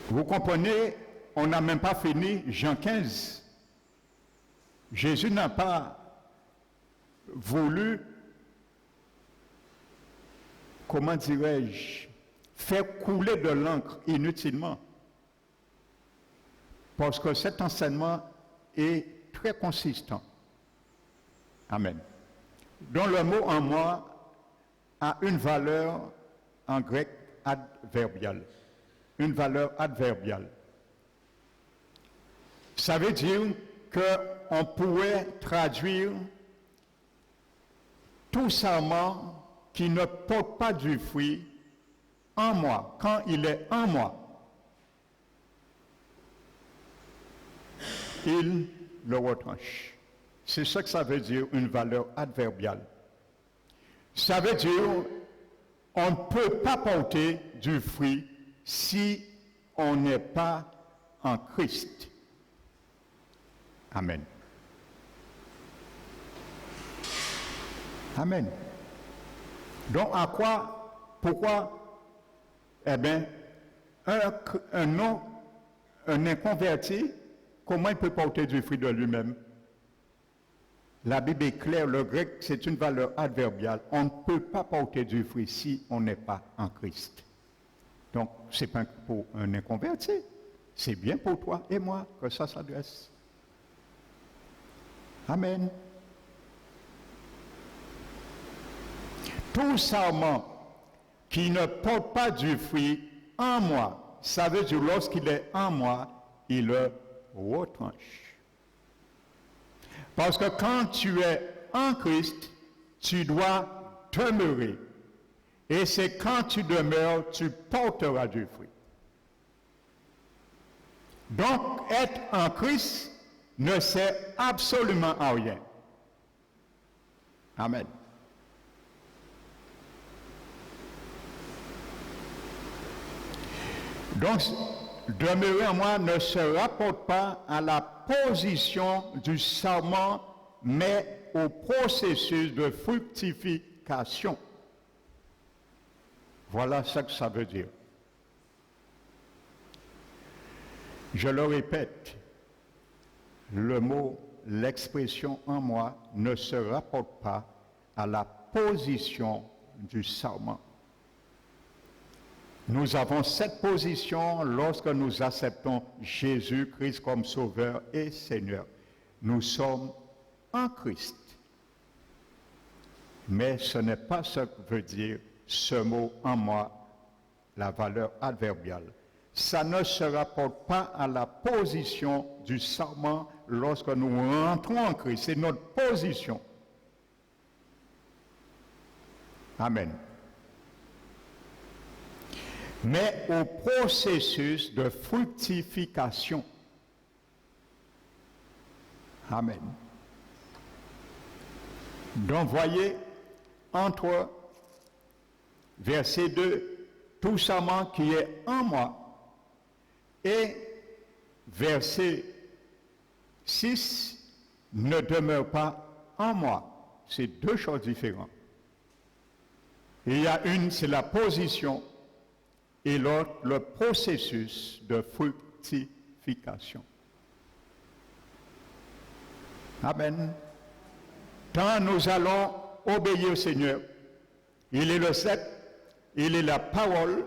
Vous comprenez, on n'a même pas fini Jean 15. Jésus n'a pas voulu, comment dirais-je, faire couler de l'encre inutilement. Parce que cet enseignement est très consistant. Amen. Donc le mot en moi a une valeur en grec adverbiale. Une valeur adverbiale. Ça veut dire qu'on pourrait traduire tout sarment qui ne porte pas du fruit en moi, quand il est en moi. Il le retranche. C'est ça que ça veut dire, une valeur adverbiale. Ça veut dire, on ne peut pas porter du fruit si on n'est pas en Christ. Amen. Amen. Donc, pourquoi? Eh bien, un inconverti, comment il peut porter du fruit de lui-même? La Bible est claire, le grec, c'est une valeur adverbiale. On ne peut pas porter du fruit si on n'est pas en Christ. Donc, ce n'est pas pour un inconverti. C'est bien pour toi et moi que ça s'adresse. Amen. Tout sarment qui ne porte pas du fruit en moi, ça veut dire lorsqu'il est en moi, il le retranche. Parce que quand tu es en Christ, tu dois demeurer. Et c'est quand tu demeures, tu porteras du fruit. Donc, être en Christ ne sert absolument à rien. Amen. Donc, demeurer en moi ne se rapporte pas à la position du sarment, mais au processus de fructification. Voilà ce que ça veut dire. Je le répète, le mot, l'expression en moi ne se rapporte pas à la position du sarment. Nous avons cette position lorsque nous acceptons Jésus-Christ comme Sauveur et Seigneur. Nous sommes en Christ. Mais ce n'est pas ce que veut dire ce mot en moi, la valeur adverbiale. Ça ne se rapporte pas à la position du sarment lorsque nous rentrons en Christ. C'est notre position. Amen. Mais au processus de fructification. Amen. Donc, voyez, entre verset 2, tout sarment qui est en moi, et verset 6, ne demeure pas en moi. C'est deux choses différentes. Il y a une, c'est la position, et l'autre, le processus de fructification. Amen. Quand nous allons obéir au Seigneur, il est le cep, il est la parole.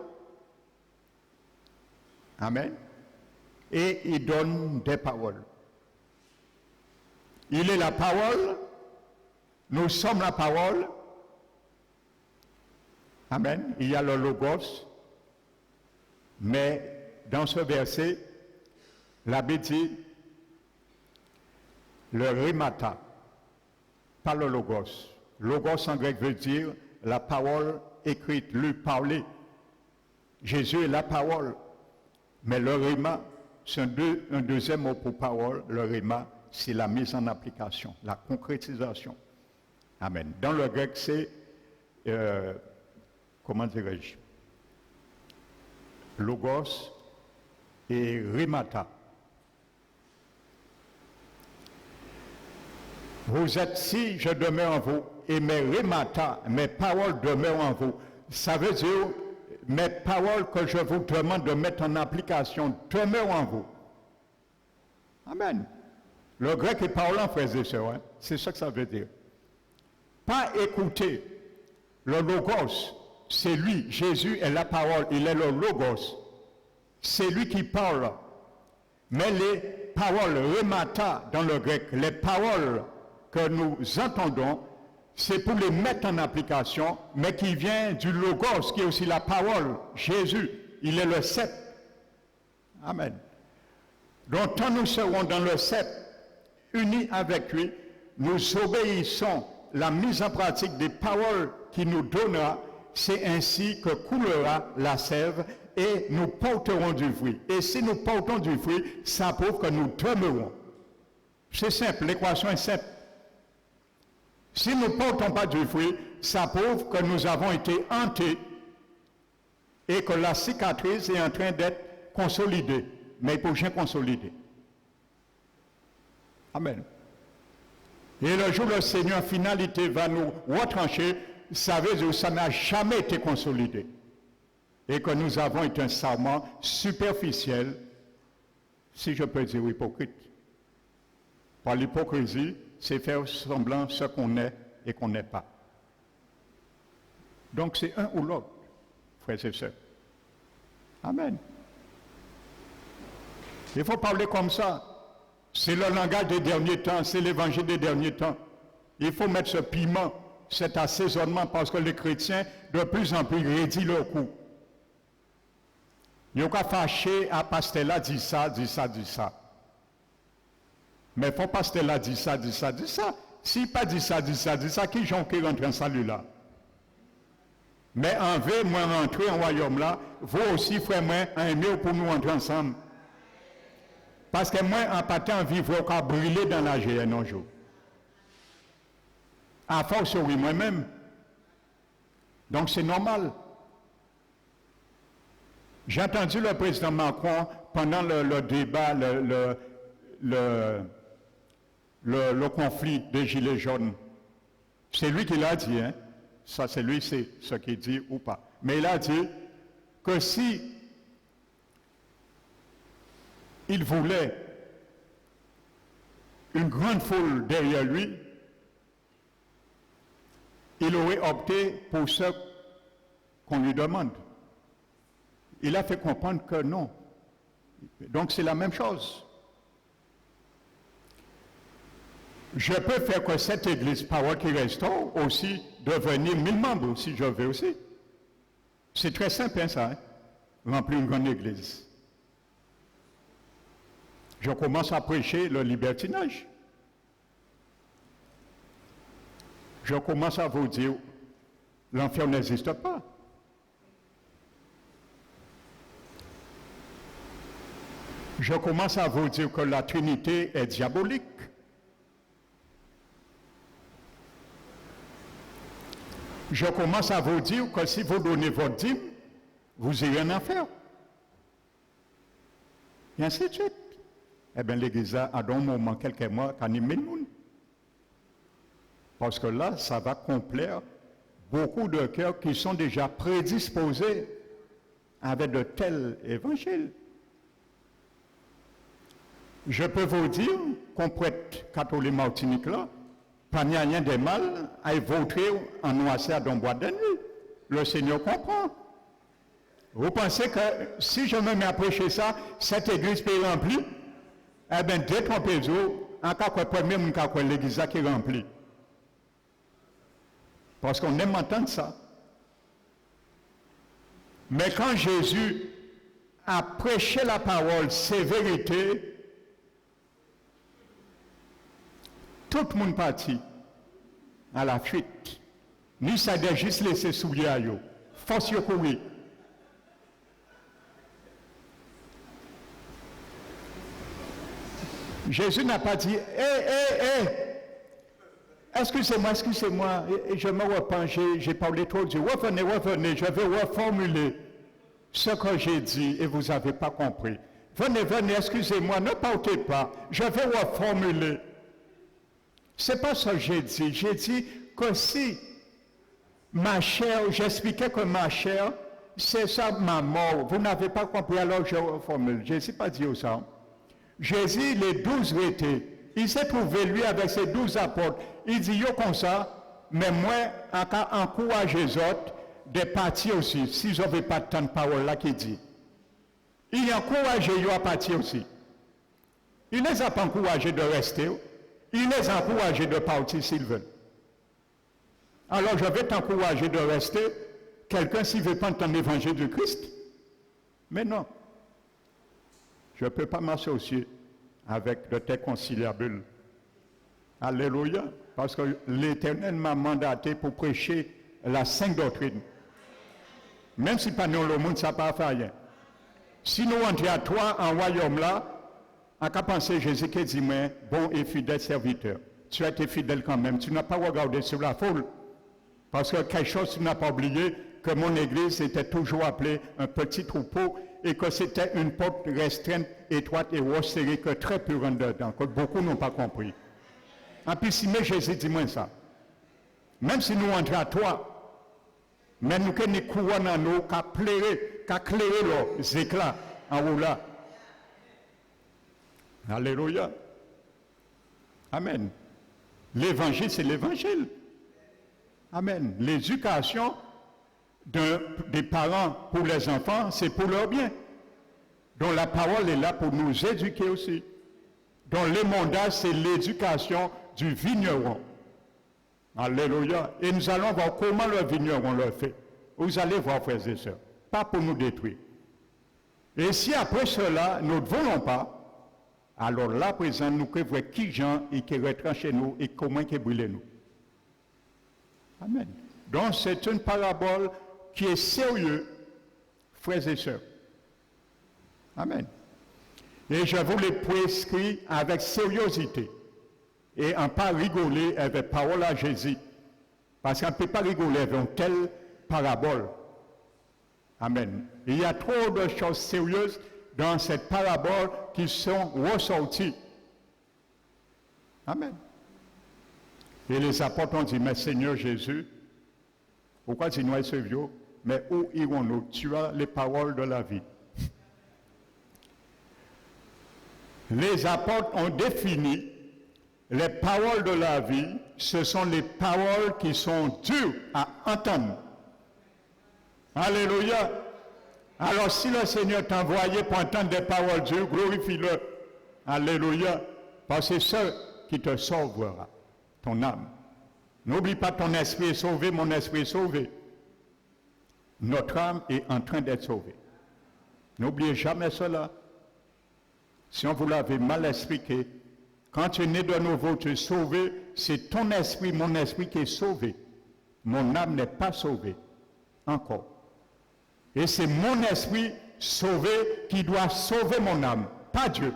Amen. Et il donne des paroles. Il est la parole, nous sommes la parole. Amen. Il y a le logos. Mais dans ce verset, la Bible dit le rhémata, pas le logos. Logos en grec veut dire la parole écrite, lue, parlée. Jésus est la parole. Mais le rhéma, c'est un deuxième mot pour parole. Le rhéma, c'est la mise en application, la concrétisation. Amen. Dans le grec, c'est, comment dirais-je, logos et rhémata. Vous êtes, si je demeure en vous, et mes rhémata, mes paroles demeurent en vous. Ça veut dire, mes paroles que je vous demande de mettre en application demeurent en vous. Amen. Le grec est parlant, frères et sœurs, hein? C'est ça que ça veut dire. Pas écouter. Le logos, c'est lui. Jésus est la parole, il est le logos. C'est lui qui parle. Mais les paroles, rhémata dans le grec, les paroles que nous entendons, c'est pour les mettre en application, mais qui vient du logos, qui est aussi la parole. Jésus, il est le cep. Amen. Donc, quand nous serons dans le cep, unis avec lui, nous obéissons la mise en pratique des paroles qu'il nous donnera. C'est ainsi que coulera la sève et nous porterons du fruit. Et si nous portons du fruit, ça prouve que nous demeurons. C'est simple, l'équation est simple. Si nous ne portons pas du fruit, ça prouve que nous avons été hantés et que la cicatrice est en train d'être consolidée, mais il faut bien consolider. Amen. Et le jour où le Seigneur, finalité, va nous retrancher, ça veut dire que ça n'a jamais été consolidé. Et que nous avons été un serment superficiel, si je peux dire hypocrite. Par l'hypocrisie, c'est faire semblant ce qu'on est et qu'on n'est pas. Donc c'est un ou l'autre, frères et sœurs. Amen. Il faut parler comme ça. C'est le langage des derniers temps, c'est l'évangile des derniers temps. Il faut mettre ce piment, cet assaisonnement, parce que les chrétiens, de plus en plus, rédient leur coup. Ils n'ont qu'à fâcher à pasteur là, dit ça, dit ça, dit ça. Mais il faut pasteur là, dit ça, dit ça, dit ça. S'il pas dit ça, dit ça, dit ça, qui j'en qui rentre en salut là? Mais en veut, moi rentrer en royaume là, vous aussi, frère, moi, aimer pour nous rentrer ensemble. Parce que moi, en partant vivre, qu'à brûler dans la GN un jour. À force, oui, moi-même. Donc c'est normal. J'ai entendu le président Macron pendant le débat, le conflit des Gilets jaunes. C'est lui qui l'a dit, hein. Ça, c'est lui, c'est ce qu'il dit ou pas. Mais il a dit que si il voulait une grande foule derrière lui, il aurait opté pour ce qu'on lui demande. Il a fait comprendre que non. Donc c'est la même chose. Je peux faire que cette église, parole qui restaure, aussi devenir 1000 membres, si je veux aussi. C'est très simple, hein, ça, hein? Remplir une grande église. Je commence à prêcher le libertinage. Je commence à vous dire, l'enfer n'existe pas. Je commence à vous dire que la Trinité est diabolique. Je commence à vous dire que si vous donnez votre dîme, vous irez en enfer. Et ainsi de suite. Eh bien, l'Église a dans un moment, quelques mois, qu'animé le monde. Parce que là, ça va complaire beaucoup de cœurs qui sont déjà prédisposés avec de tels évangiles. Je peux vous dire qu'on prête catholique Martinique là, pas rien de mal à voter en noisette dans bois de nuit. Le Seigneur comprend. Vous pensez que si je me mets à prêcher ça, cette église peut remplir? Eh bien, détrompez-vous, en cas que premier, mon cas que l'église qui est remplie. Parce qu'on aime entendre ça. Mais quand Jésus a prêché la parole, ses vérités, tout le monde partit à la fuite. Ni ça de juste laisser souiller à eux. Force de courir. Jésus n'a pas dit, excusez-moi, je me repens, j'ai parlé trop dur. Revenez, je vais reformuler ce que j'ai dit et vous n'avez pas compris. Venez, excusez-moi, ne partez pas, je vais reformuler. Ce n'est pas ça que j'ai dit. J'ai dit que si ma chair, j'expliquais que ma chair, c'est ça ma mort. Vous n'avez pas compris, alors je reformule. Je n'ai pas dit ça. Jésus, les 12 étaient. Il s'est trouvé, lui, avec ses 12 apôtres. Il dit, yo comme ça, mais moi, encourage les autres de partir aussi, si je n'avais pas tant de paroles là qui dit. Il encourage eux à partir aussi. Il ne les a pas encouragés de rester. Il les a encouragés de partir s'ils veulent. Alors je vais t'encourager de rester, quelqu'un s'il ne veut pas entendre l'évangile du Christ. Mais non. Je ne peux pas m'associer avec de tels conciliabules. Alléluia. Parce que l'Éternel m'a mandaté pour prêcher la sainte doctrine. Même si pas nous le monde, ça n'a pas fait rien. Si nous entrons à toi en royaume là, à qu'à penser Jésus qui dit, moi, bon et fidèle serviteur. tu as été fidèle quand même. Tu n'as pas regardé sur la foule. Parce que quelque chose, tu n'as pas oublié que mon église était toujours appelée un petit troupeau et que c'était une porte restreinte, étroite et resserrée que très peu rentrent dedans, que beaucoup n'ont pas compris. En plus, si Jésus dit moi ça, même si nous entrons à toi, mais nous avons des couronnes en nous qui éclairent leurs éclats en haut là. Alléluia. Amen. L'évangile, c'est l'évangile. Amen. L'éducation des parents pour les enfants, c'est pour leur bien. Donc la parole est là pour nous éduquer aussi. Donc l'émondage, c'est l'éducation du vigneron. Alléluia. Et nous allons voir comment le vigneron le fait. Vous allez voir, frères et sœurs. Pas pour nous détruire. Et si après cela, nous ne voulons pas, alors là, présent, nous pouvons voir qui gens et qui retranche nous et comment qui brûle nous. Amen. Donc c'est une parabole qui est sérieuse, frères et sœurs. Amen. Et je vous l'ai prescrit avec sérieuxité et en pas rigoler avec parole à Jésus. Parce qu'on ne peut pas rigoler avec une telle parabole. Amen. Il y a trop de choses sérieuses dans cette parabole qui sont ressorties. Amen. Et les apôtres ont dit, mais Seigneur Jésus, pourquoi tu nous as sauvé? Mais où irons-nous? Tu as les paroles de la vie. Les apôtres ont défini les paroles de la vie, ce sont les paroles qui sont dures à entendre. Alléluia. Alors si le Seigneur t'a envoyé pour entendre des paroles dures, glorifie-le. Alléluia. Parce que c'est ce qui te sauvera, ton âme. N'oublie pas, ton esprit est sauvé, mon esprit est sauvé. Notre âme est en train d'être sauvée. N'oubliez jamais cela. Si on vous l'avait mal expliqué, quand tu es né de nouveau, tu es sauvé, c'est ton esprit, mon esprit qui est sauvé. Mon âme n'est pas sauvée encore. Et c'est mon esprit sauvé qui doit sauver mon âme, pas Dieu.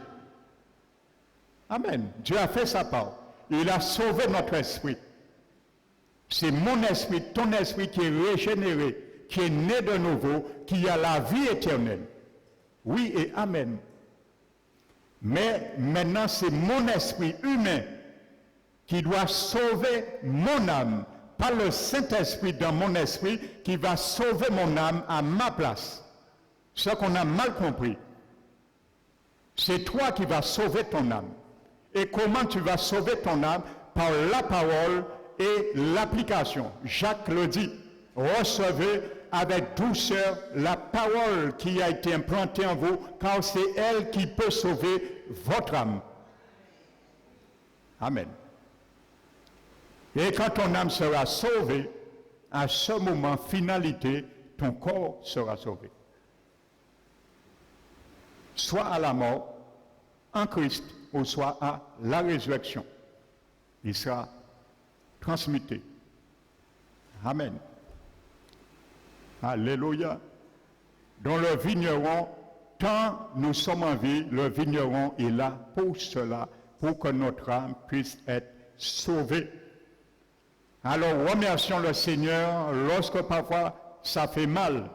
Amen. Dieu a fait sa part. Il a sauvé notre esprit. C'est mon esprit, ton esprit qui est régénéré, qui est né de nouveau, qui a la vie éternelle. Oui et amen. Mais maintenant, c'est mon esprit humain qui doit sauver mon âme, pas le Saint-Esprit dans mon esprit qui va sauver mon âme à ma place. Ce qu'on a mal compris. C'est toi qui vas sauver ton âme. Et comment tu vas sauver ton âme? Par la parole et l'application. Jacques le dit, recevez avec douceur la parole qui a été implantée en vous, car c'est elle qui peut sauver votre âme. Amen. Et quand ton âme sera sauvée, à ce moment, finalité, ton corps sera sauvé. Soit à la mort, en Christ, ou soit à la résurrection. Il sera transmuté. Amen. Alléluia. Dans le vigneron, tant nous sommes en vie, le vigneron est là pour cela, pour que notre âme puisse être sauvée. Alors remercions le Seigneur lorsque parfois ça fait mal,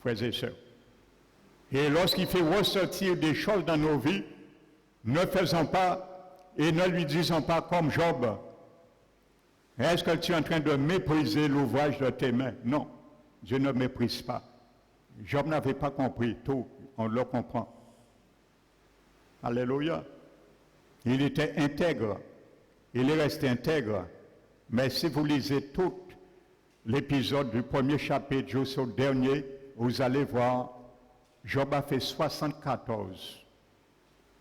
frères et sœurs. Et lorsqu'il fait ressortir des choses dans nos vies, ne faisons pas et ne lui disons pas comme Job. Est-ce que tu es en train de mépriser l'ouvrage de tes mains? Non, Dieu ne méprise pas. Job n'avait pas compris tout, on le comprend. Alléluia. Il était intègre, il est resté intègre. Mais si vous lisez tout l'épisode du premier chapitre jusqu'au dernier, vous allez voir, Job a fait 74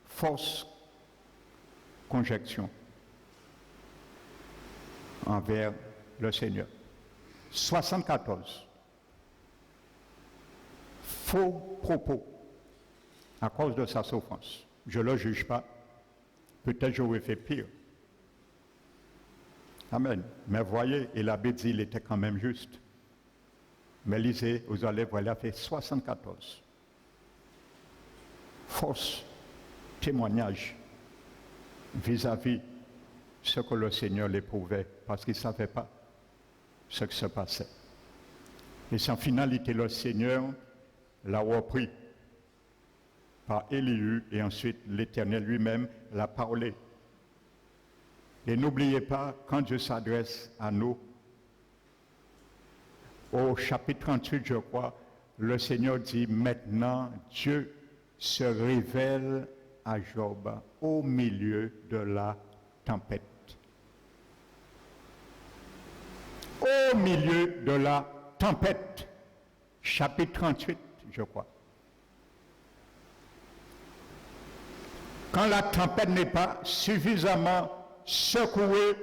fausses conjectures envers le Seigneur. 74 faux propos à cause de sa souffrance. Je ne le juge pas. Peut-être j'aurais fait pire. Amen. Mais voyez, et la Bible dit qu'il était quand même juste. Mais lisez, vous allez voir, il a fait 74 fausses témoignages vis-à-vis ce que le Seigneur l'éprouvait, parce qu'il ne savait pas ce qui se passait. Et sans finalité, le Seigneur l'a repris par Élihu, et ensuite l'Éternel lui-même l'a parlé. Et n'oubliez pas, quand Dieu s'adresse à nous, au chapitre 38, je crois, le Seigneur dit, maintenant, Dieu se révèle à Job au milieu de la tempête. Au milieu de la tempête. Chapitre 38, je crois. Quand la tempête n'est pas suffisamment secouée,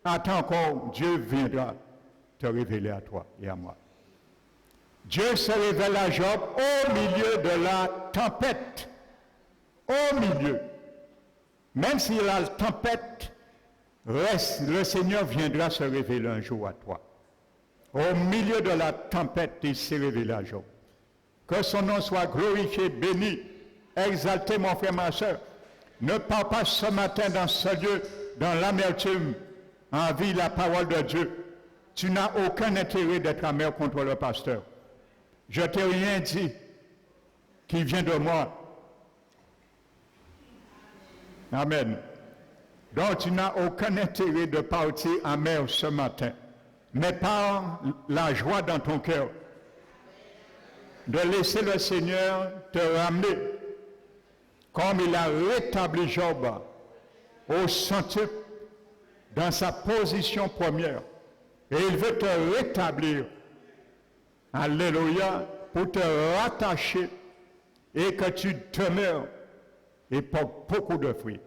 attends encore, Dieu viendra te révéler à toi et à moi. Dieu se révèle à Job au milieu de la tempête. Au milieu. Même si la tempête reste, le Seigneur viendra se révéler un jour à toi. Au milieu de la tempête, il s'est révélé à Job. Que son nom soit glorifié, béni, exalté, mon frère, ma soeur. Ne pars pas ce matin dans ce lieu, dans l'amertume, envie la parole de Dieu. Tu n'as aucun intérêt d'être amer contre le pasteur. Je ne t'ai rien dit qui vient de moi. Amen. Donc tu n'as aucun intérêt de partir amer ce matin. Mais par la joie dans ton cœur, de laisser le Seigneur te ramener, comme il a rétabli Job au centuple dans sa position première. Et il veut te rétablir, alléluia, pour te rattacher et que tu demeures et portes beaucoup de fruits.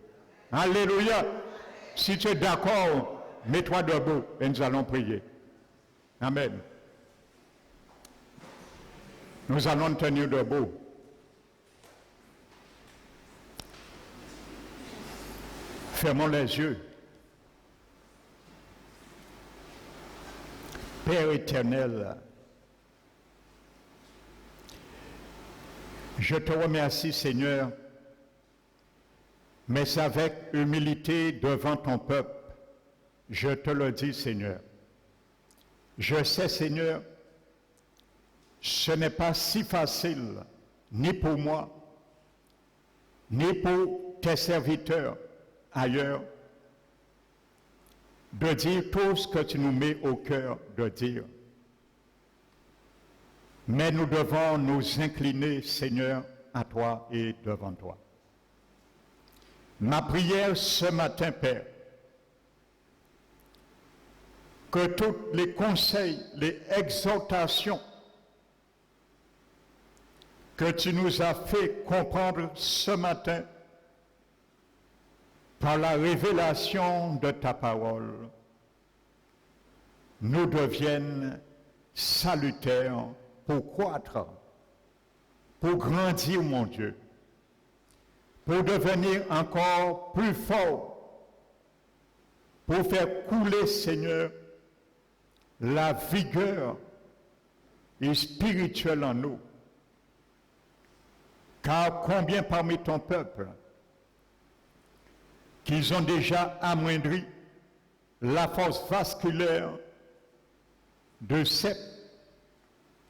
Alléluia. Si tu es d'accord, mets-toi debout et nous allons prier. Amen. Nous allons nous tenir debout. Fermons les yeux. Père éternel, je te remercie, Seigneur, mais avec humilité devant ton peuple, je te le dis, Seigneur. Je sais, Seigneur, ce n'est pas si facile, ni pour moi, ni pour tes serviteurs ailleurs, de dire tout ce que tu nous mets au cœur de dire. Mais nous devons nous incliner, Seigneur, à toi et devant toi. Ma prière ce matin, Père, que tous les conseils, les exhortations que tu nous as fait comprendre ce matin par la révélation de ta parole, nous deviennent salutaires pour croître, pour grandir, mon Dieu, pour devenir encore plus fort, pour faire couler, Seigneur, la vigueur spirituelle en nous. Car combien parmi ton peuple qu'ils ont déjà amoindri la force vasculaire de sept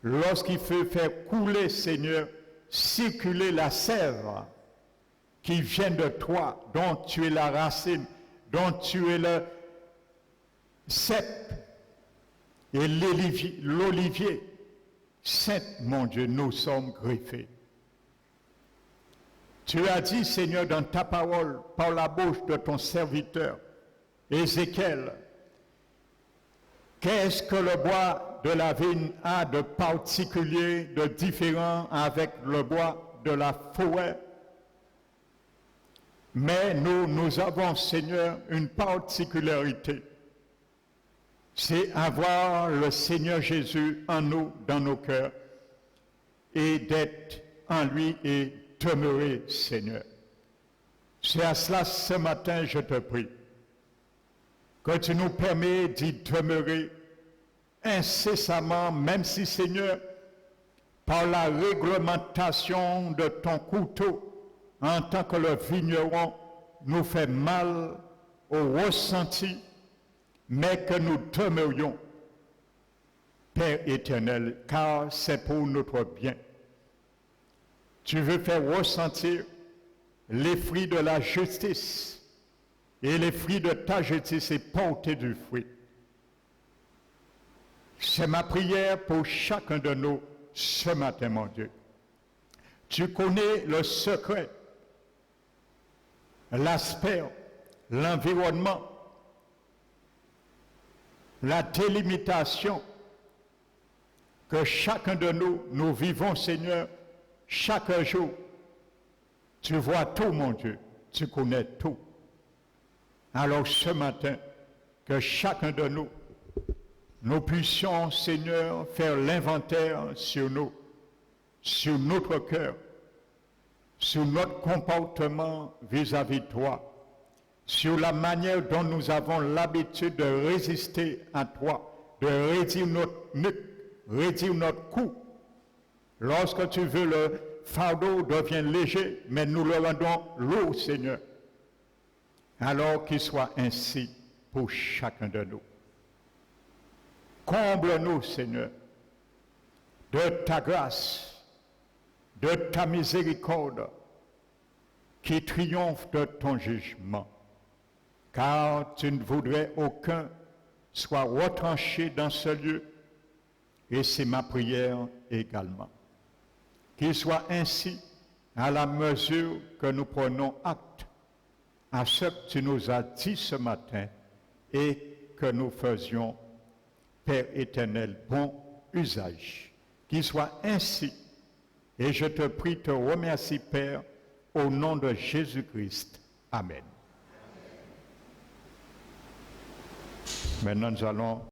lorsqu'il faut faire couler, Seigneur, circuler la sève qui vient de toi, dont tu es la racine, dont tu es le cep et l'olivier. Saint, mon Dieu, nous sommes greffés. Tu as dit, Seigneur, dans ta parole, par la bouche de ton serviteur, Ézéchiel, qu'est-ce que le bois de la vigne a de particulier, de différent avec le bois de la forêt? Mais nous avons, Seigneur, une particularité. C'est avoir le Seigneur Jésus en nous, dans nos cœurs, et d'être en lui et demeurer, Seigneur. C'est à cela, ce matin, je te prie, que tu nous permets d'y demeurer incessamment, même si, Seigneur, par la réglementation de ton couteau, en tant que le vigneron nous fait mal au ressenti, mais que nous demeurions, Père éternel, car c'est pour notre bien. Tu veux faire ressentir les fruits de la justice, et les fruits de ta justice et porter du fruit. C'est ma prière pour chacun de nous ce matin, mon Dieu. Tu connais le secret, l'aspect, l'environnement, la délimitation que chacun de nous vivons, Seigneur, chaque jour. Tu vois tout, mon Dieu, tu connais tout. Alors ce matin, que chacun de nous puissions, Seigneur, faire l'inventaire sur nous, sur notre cœur, sur notre comportement vis-à-vis de toi, sur la manière dont nous avons l'habitude de résister à toi, de réduire notre nuque, réduire notre cou. Lorsque tu veux, le fardeau devient léger, mais nous le rendons lourd, Seigneur. Alors qu'il soit ainsi pour chacun de nous. Comble-nous, Seigneur, de ta grâce, de ta miséricorde, qui triomphe de ton jugement. Car tu ne voudrais aucun soit retranché dans ce lieu, et c'est ma prière également. Qu'il soit ainsi à la mesure que nous prenons acte à ce que tu nous as dit ce matin et que nous faisions, Père éternel, bon usage. Qu'il soit ainsi. Et je te prie, te remercie, Père, au nom de Jésus-Christ. Amen. Maintenant, nous allons